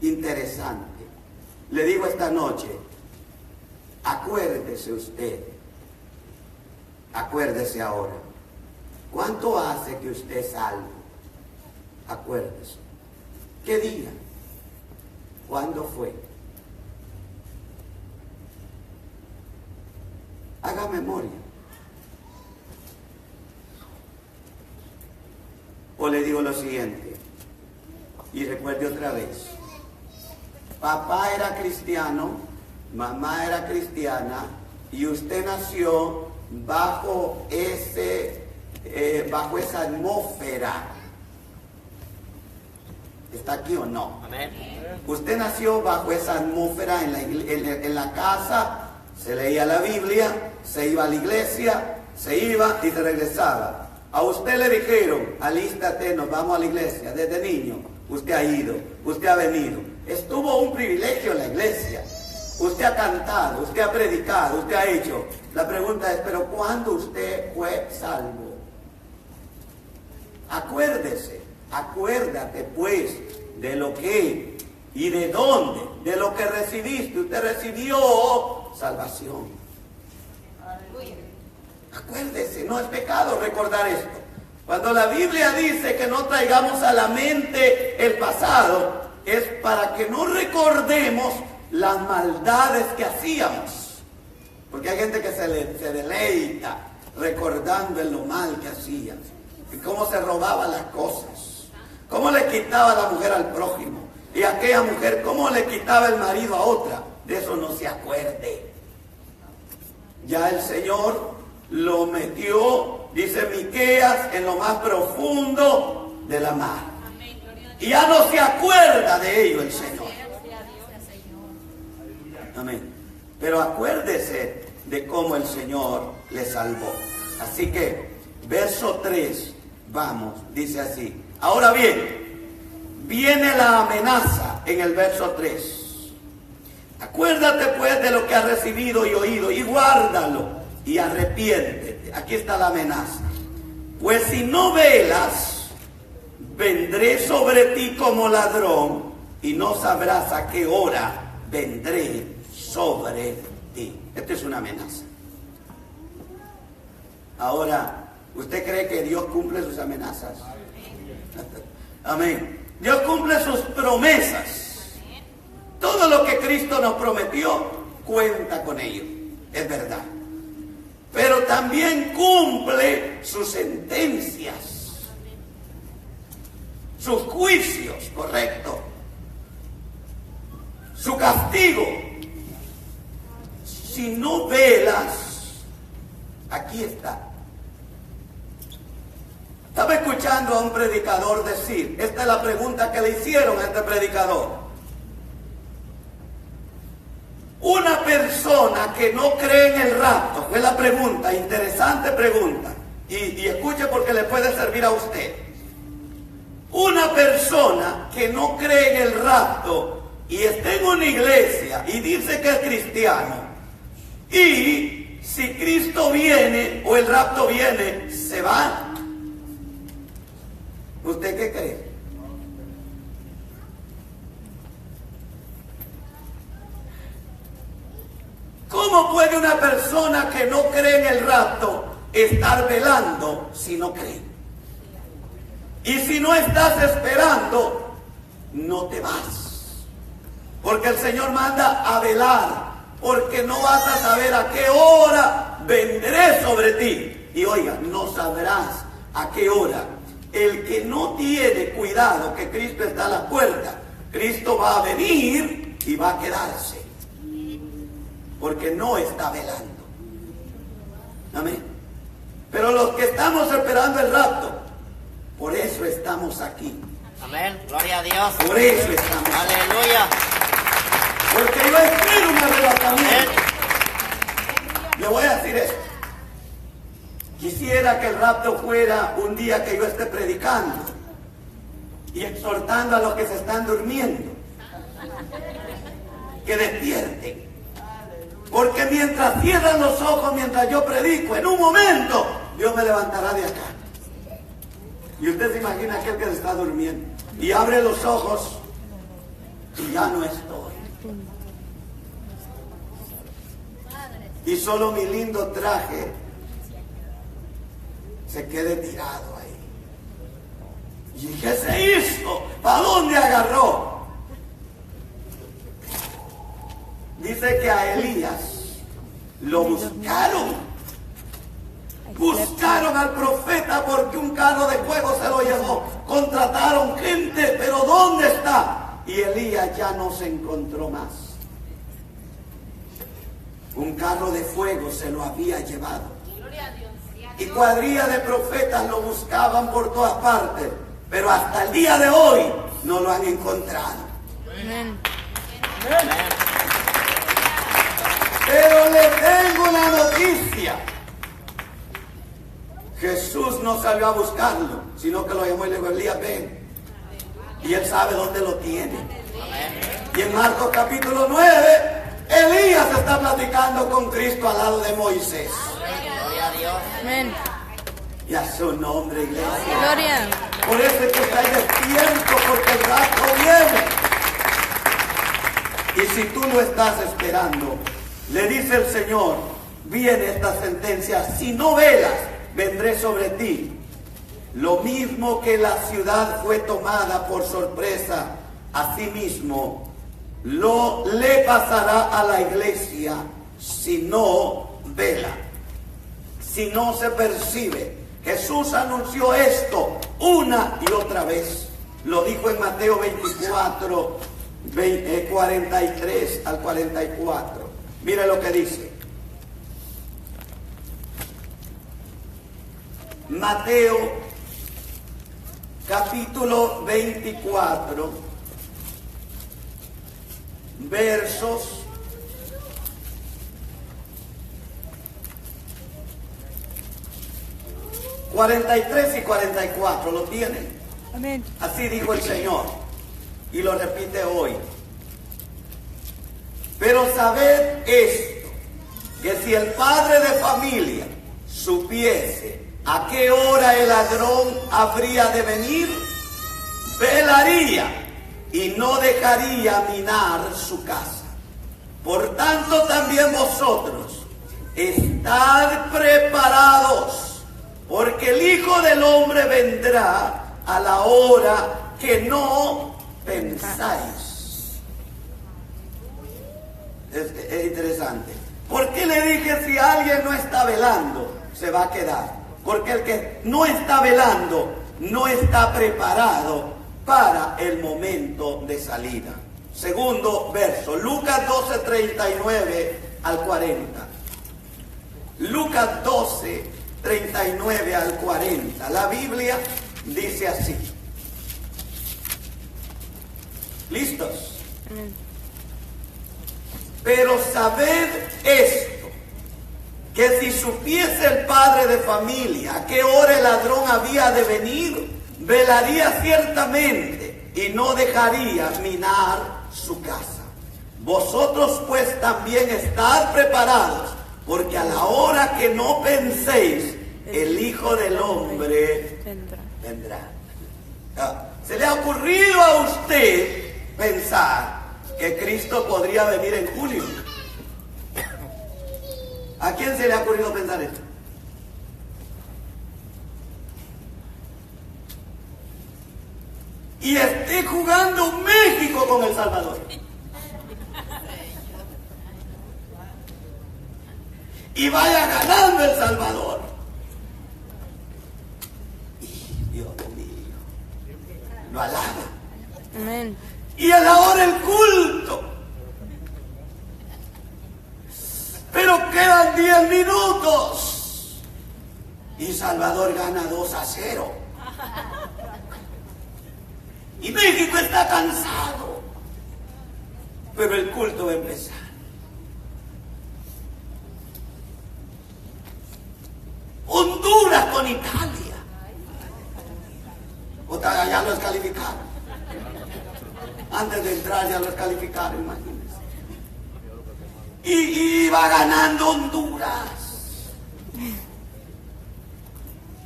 S1: Interesante. Le digo esta noche, acuérdese usted, acuérdese ahora. ¿Cuánto hace que usted es salvo? Acuérdese. ¿Qué día? ¿Cuándo fue? Haga memoria. o le digo lo siguiente, y recuerde otra vez, papá era cristiano, mamá era cristiana, y usted nació bajo esa atmósfera. ¿Está aquí o no?
S3: Amén.
S1: Usted nació bajo esa atmósfera en la casa, se leía la Biblia, se iba a la iglesia, se iba y se regresaba. A usted le dijeron, alístate, nos vamos a la iglesia. Desde niño, usted ha ido, usted ha venido. Estuvo un privilegio en la iglesia. Usted ha cantado, usted ha predicado, usted ha hecho. La pregunta es, ¿pero cuándo usted fue salvo? Acuérdate pues de lo que y de dónde, de lo que recibiste. Usted recibió salvación. Acuérdese, no es pecado recordar esto. Cuando la Biblia dice que no traigamos a la mente el pasado, es para que no recordemos las maldades que hacíamos. Porque hay gente que se deleita recordando en lo mal que hacían. Y cómo se robaba las cosas. Cómo le quitaba la mujer al prójimo. Y aquella mujer, cómo le quitaba el marido a otra. De eso no se acuerde. Ya el Señor lo metió, dice Miqueas, en lo más profundo de la mar. Y ya no se acuerda de ello el Señor. Amén. Pero acuérdese de cómo el Señor le salvó. Así que, verso 3, vamos, dice así. Ahora bien, viene la amenaza en el verso 3. Acuérdate pues de lo que has recibido y oído y guárdalo y arrepiéntete. Aquí está la amenaza. Pues si no velas, vendré sobre ti como ladrón y no sabrás a qué hora vendré sobre ti. Esta es una amenaza. Ahora, ¿usted cree que Dios cumple sus amenazas? Amén. Dios cumple sus promesas. Todo lo que Cristo nos prometió, cuenta con ello. Es verdad. Pero también cumple sus sentencias, sus juicios, correcto, su castigo. Si no velas, aquí está. Estaba escuchando a un predicador decir, esta es la pregunta que le hicieron a este predicador. Una persona que no cree en el rapto, fue la pregunta, interesante pregunta, y escuche porque le puede servir a usted. Una persona que no cree en el rapto y está en una iglesia y dice que es cristiano, y si Cristo viene o el rapto viene, se va. ¿Usted qué cree? ¿Cómo puede una persona que no cree en el rapto estar velando si no cree? Y si no estás esperando, no te vas. Porque el Señor manda a velar, porque no vas a saber a qué hora vendré sobre ti. Y oiga, no sabrás a qué hora. El que no tiene cuidado que Cristo está a la puerta, Cristo va a venir y va a quedarse. Porque no está velando. Amén. Pero los que estamos esperando el rapto, por eso estamos aquí.
S3: Amén. Gloria a Dios.
S1: Por eso estamos aquí.
S3: Aleluya.
S1: Porque yo espero un arrebatamiento. Le voy a decir esto. Quisiera que el rapto fuera un día que yo esté predicando y exhortando a los que se están durmiendo que despierten. Porque mientras cierran los ojos, mientras yo predico, en un momento Dios me levantará de acá. Y usted se imagina aquel que se está durmiendo y abre los ojos y ya no estoy. Y solo mi lindo traje se quede tirado ahí. ¿Y qué se hizo? ¿Para dónde agarró? Dice que a Elías lo buscaron. Buscaron al profeta porque un carro de fuego se lo llevó. contrataron gente, pero ¿dónde está? Y Elías ya no se encontró más. Un carro de fuego se lo había llevado. Y cuadrilla de profetas lo buscaban por todas partes, pero hasta el día de hoy no lo han encontrado.
S5: Amén.
S1: Pero le tengo una noticia. Jesús no salió a buscarlo, sino que lo llamó y le dijo: Elías, ven. Y él sabe dónde lo tiene. Y en Marcos capítulo 9, Elías está platicando con Cristo al lado de Moisés.
S3: Gloria a Dios.
S5: Amén.
S1: Y a su nombre, iglesia.
S5: Gloria.
S1: Por eso es que estáis despiertos, porque el rapto viene. Y si tú lo estás esperando, le dice el Señor, viene esta sentencia: si no velas, vendré sobre ti. Lo mismo que la ciudad fue tomada por sorpresa, asimismo le pasará a la iglesia si no vela, si no se percibe. Jesús anunció esto una y otra vez. Lo dijo en Mateo 24, 43 al 44. Mire lo que dice. Mateo capítulo 24, versos 43 y 44, ¿lo tienen?
S5: Amén.
S1: Así dijo el Señor, y lo repite hoy. Pero sabed esto, que si el padre de familia supiese a qué hora el ladrón habría de venir, velaría y no dejaría minar su casa. Por tanto, también vosotros estad preparados, porque el Hijo del Hombre vendrá a la hora que no pensáis. Es interesante. ¿Por qué le dije si alguien no está velando, se va a quedar? Porque el que no está velando no está preparado para el momento de salida. Segundo verso, Lucas 12, 39 al 40. Lucas 12, 39 al 40. La Biblia dice así. ¿Listos? Pero sabed esto, que si supiese el padre de familia a qué hora el ladrón había de venir, velaría ciertamente y no dejaría minar su casa. Vosotros pues también estad preparados, porque a la hora que no penséis, el Hijo del Hombre vendrá. ¿Se le ha ocurrido a usted pensar que Cristo podría venir en julio? ¿A quién se le ha ocurrido pensar esto? Y esté jugando México con El Salvador. Y vaya ganando El Salvador. Y Dios mío, lo alaba.
S5: Amén.
S1: Y a la hora el culto. Pero quedan 10 minutos. Y Salvador gana 2-0. Y México está cansado. Pero el culto va a empezar. Honduras con Italia. O sea, ya los calificaron. Antes de entrar ya los calificaron, imagínense. Y va ganando Honduras.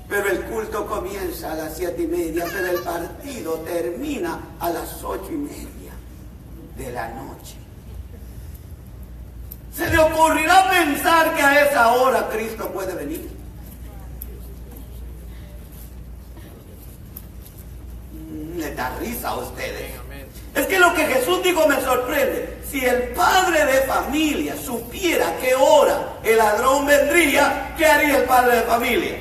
S1: Pero el culto comienza a las 7:30, pero el partido termina a las 8:30 de la noche. ¿Se le ocurrirá pensar que a esa hora Cristo puede venir? Le da risa a ustedes. Es que lo que Jesús dijo me sorprende. Si el padre de familia supiera a qué hora el ladrón vendría, ¿qué haría el padre de familia?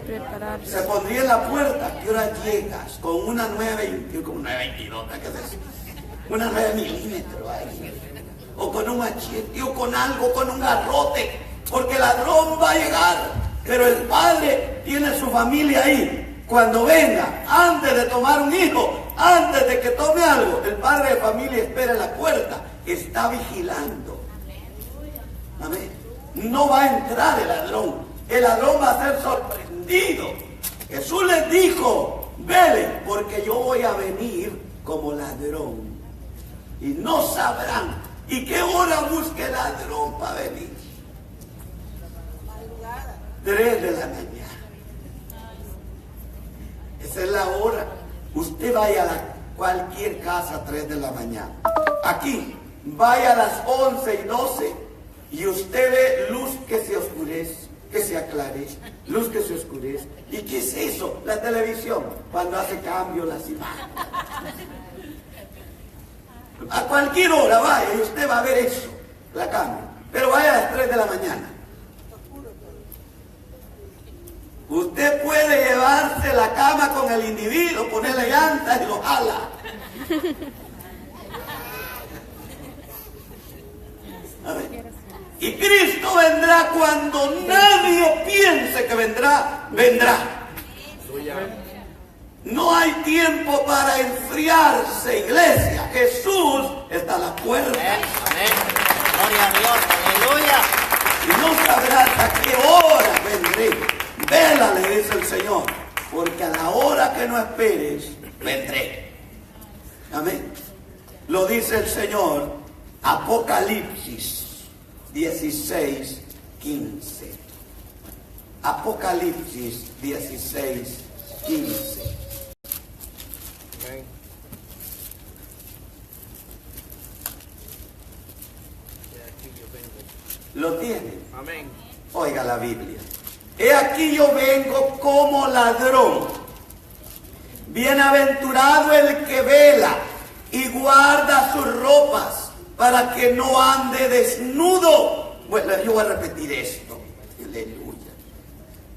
S5: Prepararse.
S1: Se pondría en la puerta. ¿A qué hora llegas? Con una 9.22, ¿qué es eso? Una 9 milímetros ahí. O con un machete, o con algo, con un garrote. Porque el ladrón va a llegar. Pero el padre tiene su familia ahí. Cuando venga, antes de tomar un hijo, antes de que tome algo, el padre de familia espera en la puerta. Está vigilando. Amén. No va a entrar el ladrón. El ladrón va a ser sorprendido. Jesús les dijo: velen, porque yo voy a venir como ladrón. Y no sabrán. ¿Y qué hora busca el ladrón para venir? 3 de la mañana. Esa es la hora. Usted vaya a cualquier casa a 3 de la mañana. Aquí, vaya a las 11 y 12 y usted ve luz que se oscurece, que se aclare, luz que se oscurece. ¿Y qué es eso? La televisión, cuando hace cambio las imágenes. A cualquier hora vaya y usted va a ver eso, la cambia. Pero vaya a las 3 de la mañana. Usted puede llevarse la cama con el individuo, ponerle llantas y lo jala. A ver. Y Cristo vendrá cuando nadie piense que vendrá, vendrá. No hay tiempo para enfriarse, iglesia. Jesús está a la puerta.
S3: Amén. Gloria a Dios. Aleluya.
S1: Y no sabrás a qué hora vendré. Vela, le dice el Señor, porque a la hora que no esperes, vendré. Amén. Lo dice el Señor, Apocalipsis 16, 15. Apocalipsis 16, 15.
S2: Amén.
S1: ¿Lo tiene?
S2: Amén.
S1: Oiga la Biblia. He aquí yo vengo como ladrón. Bienaventurado el que vela y guarda sus ropas para que no ande desnudo. Bueno, yo voy a repetir esto. Aleluya.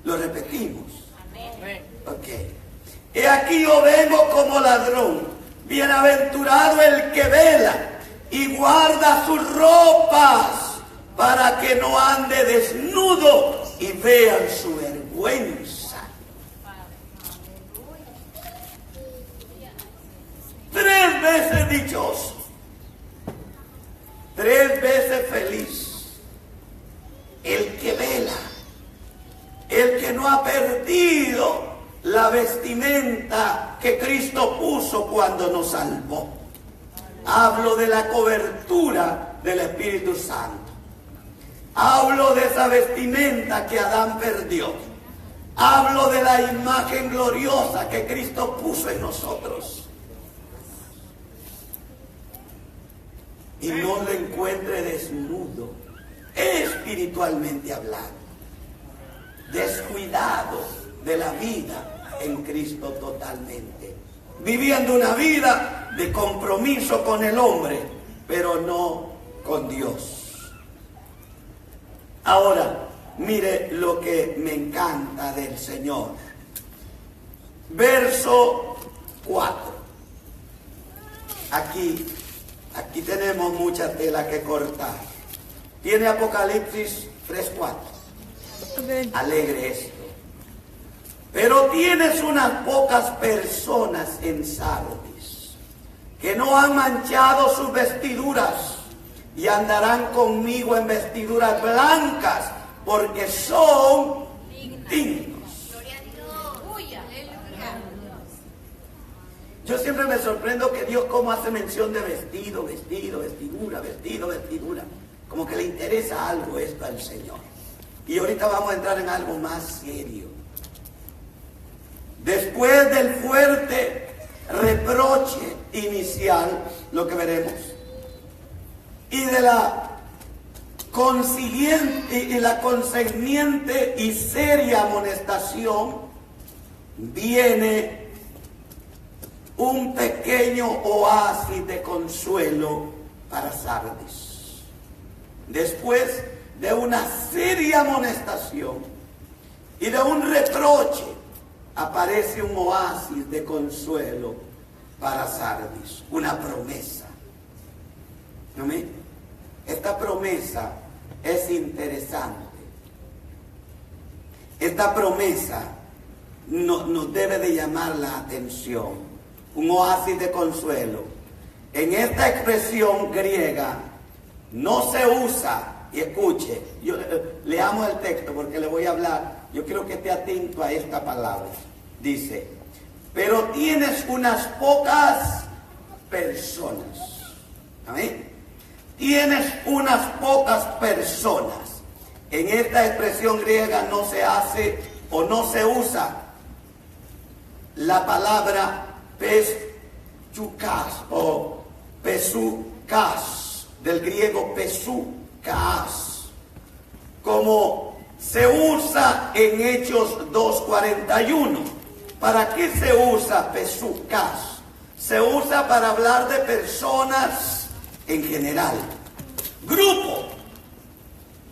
S1: Lo repetimos. Ok. He aquí yo vengo como ladrón. Bienaventurado el que vela y guarda sus ropas para que no ande desnudo y vean su vergüenza. 3 veces dichoso, 3 veces feliz, el que vela, el que no ha perdido la vestimenta que Cristo puso cuando nos salvó. Hablo de la cobertura del Espíritu Santo. Hablo de esa vestimenta que Adán perdió. Hablo de la imagen gloriosa que Cristo puso en nosotros. Y no lo encuentre desnudo, espiritualmente hablando. Descuidado de la vida en Cristo totalmente. Viviendo una vida de compromiso con el hombre, pero no con Dios. Ahora, mire lo que me encanta del Señor. Verso 4. Aquí tenemos mucha tela que cortar. Tiene Apocalipsis 3:4.
S5: Amén.
S1: Alegre esto. Pero tienes unas pocas personas en Sardis que no han manchado sus vestiduras y andarán conmigo en vestiduras blancas, porque son dignos. Yo siempre me sorprendo que Dios cómo hace mención de vestido, vestidura. Como que le interesa algo esto al Señor. Y ahorita vamos a entrar en algo más serio. Después del fuerte reproche inicial, lo que veremos, y de la consiguiente y seria amonestación, viene un pequeño oasis de consuelo para Sardis. Después de una seria amonestación Y de un reproche aparece un oasis de consuelo para Sardis, una promesa. ¿Amén? Esta promesa es interesante. Esta promesa nos debe de llamar la atención. Un oasis de consuelo. En esta expresión griega no se usa, y escuche, leamos el texto porque le voy a hablar. Yo quiero que esté atento a esta palabra. Dice, pero tienes unas pocas personas. ¿Amén? Tienes unas pocas personas. En esta expresión griega no se hace o no se usa la palabra pesukas o pesukas, del griego pesukas, como se usa en Hechos 2:41. ¿Para qué se usa pesukas? Se usa para hablar de personas en general, grupo.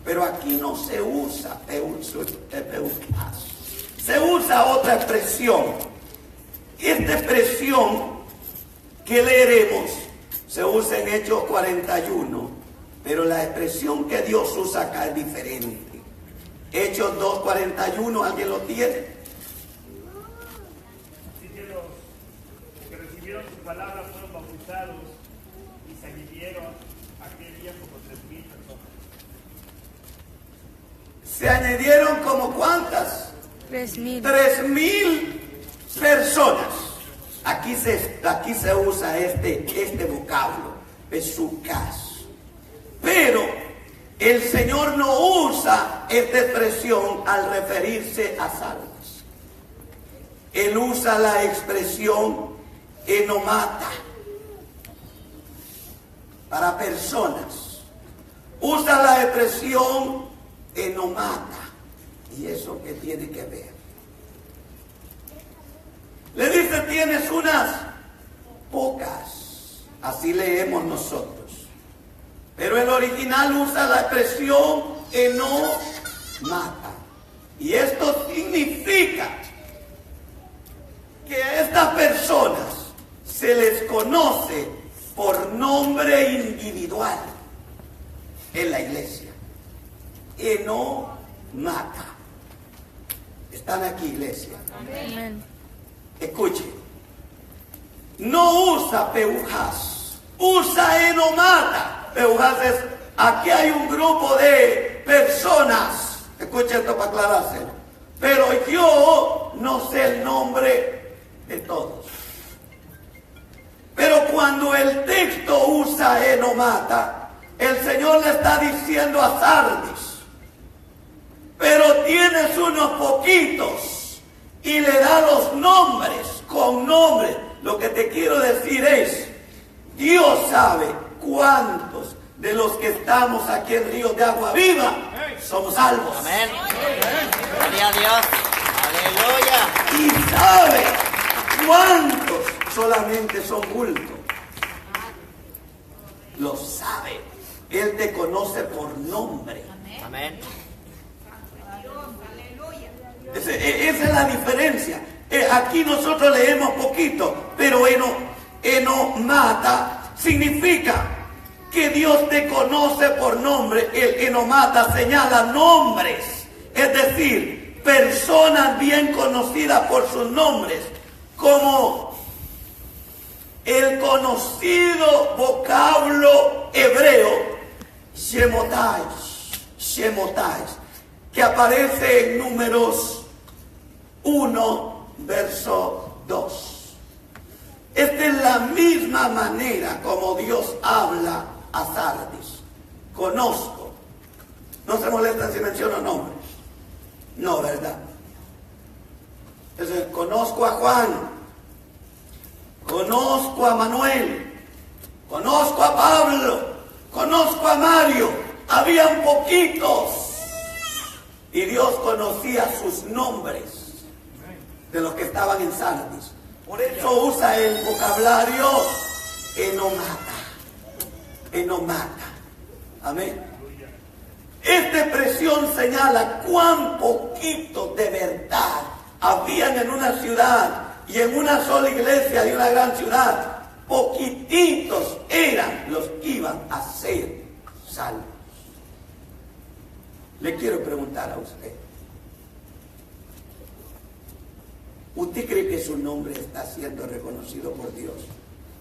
S1: Pero aquí no se usa peukas. Se usa otra expresión. Esta expresión que leeremos se usa en Hechos 41, pero la expresión que Dios usa acá es diferente. Hechos 2:41, ¿alguien lo tiene?
S6: Así que los que recibieron su palabra fueron bautizados y se añadieron aquel día como 3,000 personas.
S1: Se añadieron como ¿cuántas?
S5: 3,000.
S1: 3,000 personas. Aquí se usa este vocablo, pesukas. Pero el Señor no usa esta expresión al referirse a Sardis. Él usa la expresión enomata para personas. Usa la expresión enomata. ¿Y eso qué tiene que ver? Le dice, tienes unas pocas. Así leemos nosotros. Pero el original usa la expresión enomata. Y esto significa que a estas personas se les conoce por nombre individual en la iglesia. Enomata. ¿Están aquí, iglesia?
S5: Amén.
S1: Escuche. No usa peujas, usa enomata. Peujas es, aquí hay un grupo de personas. Escuche esto para aclarárselo. Pero yo no sé el nombre de todos. Pero cuando el texto usa enomata, el Señor le está diciendo a Sardis, pero tienes unos poquitos. Y le da los nombres, con nombres. Lo que te quiero decir es, Dios sabe cuántos de los que estamos aquí en Río de Agua Viva somos salvos.
S3: Amén. Gloria a Dios. Aleluya.
S1: Y sabe cuántos solamente son bultos. Lo sabe. Él te conoce por nombre.
S3: Amén.
S1: Esa es la diferencia. Aquí nosotros leemos poquito, pero enomata significa que Dios te conoce por nombre. El enomata señala nombres, es decir, personas bien conocidas por sus nombres, como el conocido vocablo hebreo Shemotai, que aparece en Números 1, verso 2. Esta es la misma manera como Dios habla a Sardis. Conozco. No se molestan si menciono nombres. No, ¿verdad? Entonces, conozco a Juan. Conozco a Manuel. Conozco a Pablo. Conozco a Mario. Habían poquitos. Y Dios conocía sus nombres de los que estaban en Sardis. Por eso usa el vocabulario enomata. Amén. Esta expresión presión señala cuán poquito de verdad habían en una ciudad y en una sola iglesia de una gran ciudad. Poquititos eran los que iban a ser salvos. Le quiero preguntar a usted. ¿Usted cree que su nombre está siendo reconocido por Dios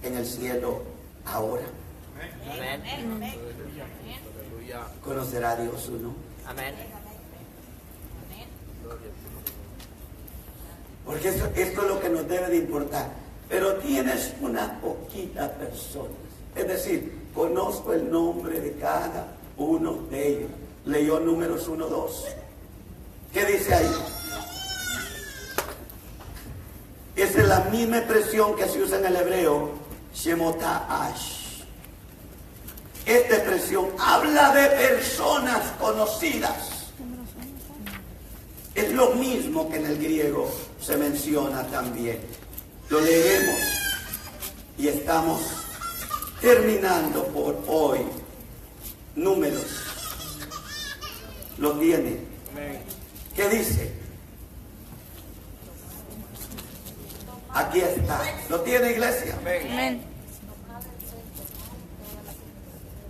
S1: en el cielo ahora?
S3: Amén.
S2: Aleluya.
S1: ¿Conocerá a Dios su nombre?
S3: Amén.
S1: Porque esto es lo que nos debe de importar. Pero tienes unas poquitas personas. Es decir, conozco el nombre de cada uno de ellos. Leyó Números 1:2. ¿Qué dice ahí? Esa es la misma expresión que se usa en el hebreo, Shemotaash. Esta expresión habla de personas conocidas. Es lo mismo que en el griego se menciona también. Lo leeremos y estamos terminando por hoy. Números. Lo tiene. ¿Qué dice? Aquí está. ¿Lo tiene, iglesia?
S5: Amén.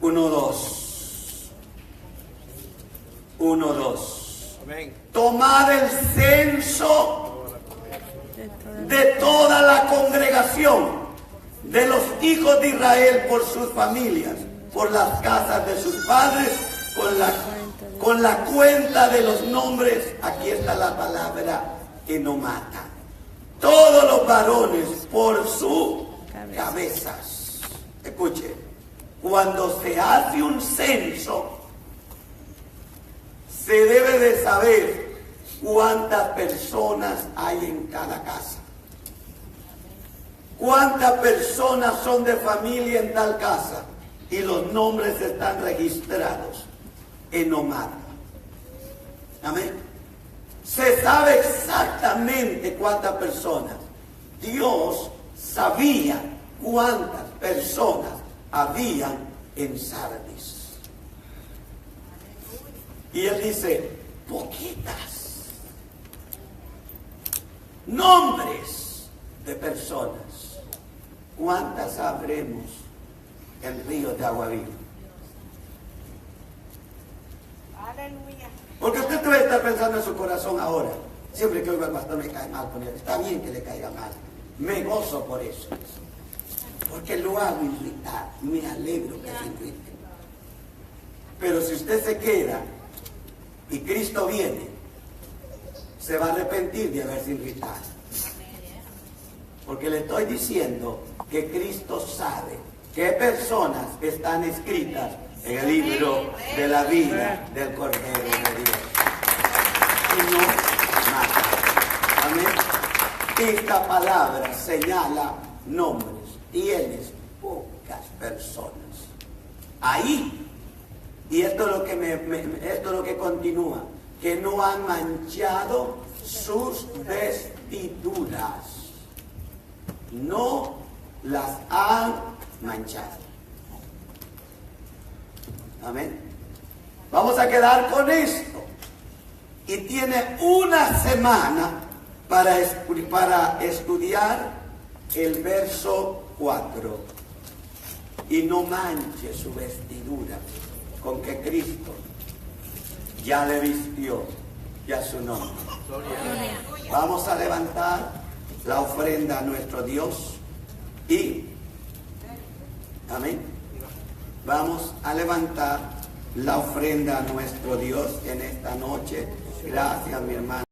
S1: 1:2. 1:2.
S2: Amén.
S1: Tomad el censo de toda la congregación de los hijos de Israel por sus familias, por las casas de sus padres, con la cuenta de los nombres. Aquí está la palabra enomata. Todos los varones por sus cabezas. Escuche, cuando se hace un censo, se debe de saber cuántas personas hay en cada casa. Cuántas personas son de familia en tal casa. Y los nombres están registrados en Omar. Amén. Se sabe exactamente cuántas personas. Dios sabía cuántas personas habían en Sardis. Y él dice, poquitas. Nombres de personas. ¿Cuántas habremos en ríos de agua viva?
S4: Aleluya.
S1: Porque usted debe estar pensando en su corazón ahora. Siempre que oigo al pastor me cae mal con él. Está bien que le caiga mal. Me gozo por eso. Porque lo hago irritar. Me alegro que se irrite. Pero si usted se queda y Cristo viene, se va a arrepentir de haberse irritado. Porque le estoy diciendo que Cristo sabe qué personas están escritas en el libro de la vida del Cordero de Dios. Y no mata. Amén. Esta palabra señala nombres. Tienes pocas personas. Ahí. Y esto es lo que esto es lo que continúa. Que no han manchado sus vestiduras. No las han manchado. Amén. Vamos a quedar con esto. Y tiene una semana para estudiar el verso 4. Y no manche su vestidura con que Cristo ya le vistió ya su nombre. Vamos a levantar la ofrenda a nuestro Dios y amén. Vamos a levantar la ofrenda a nuestro Dios en esta noche. Gracias, mi hermano.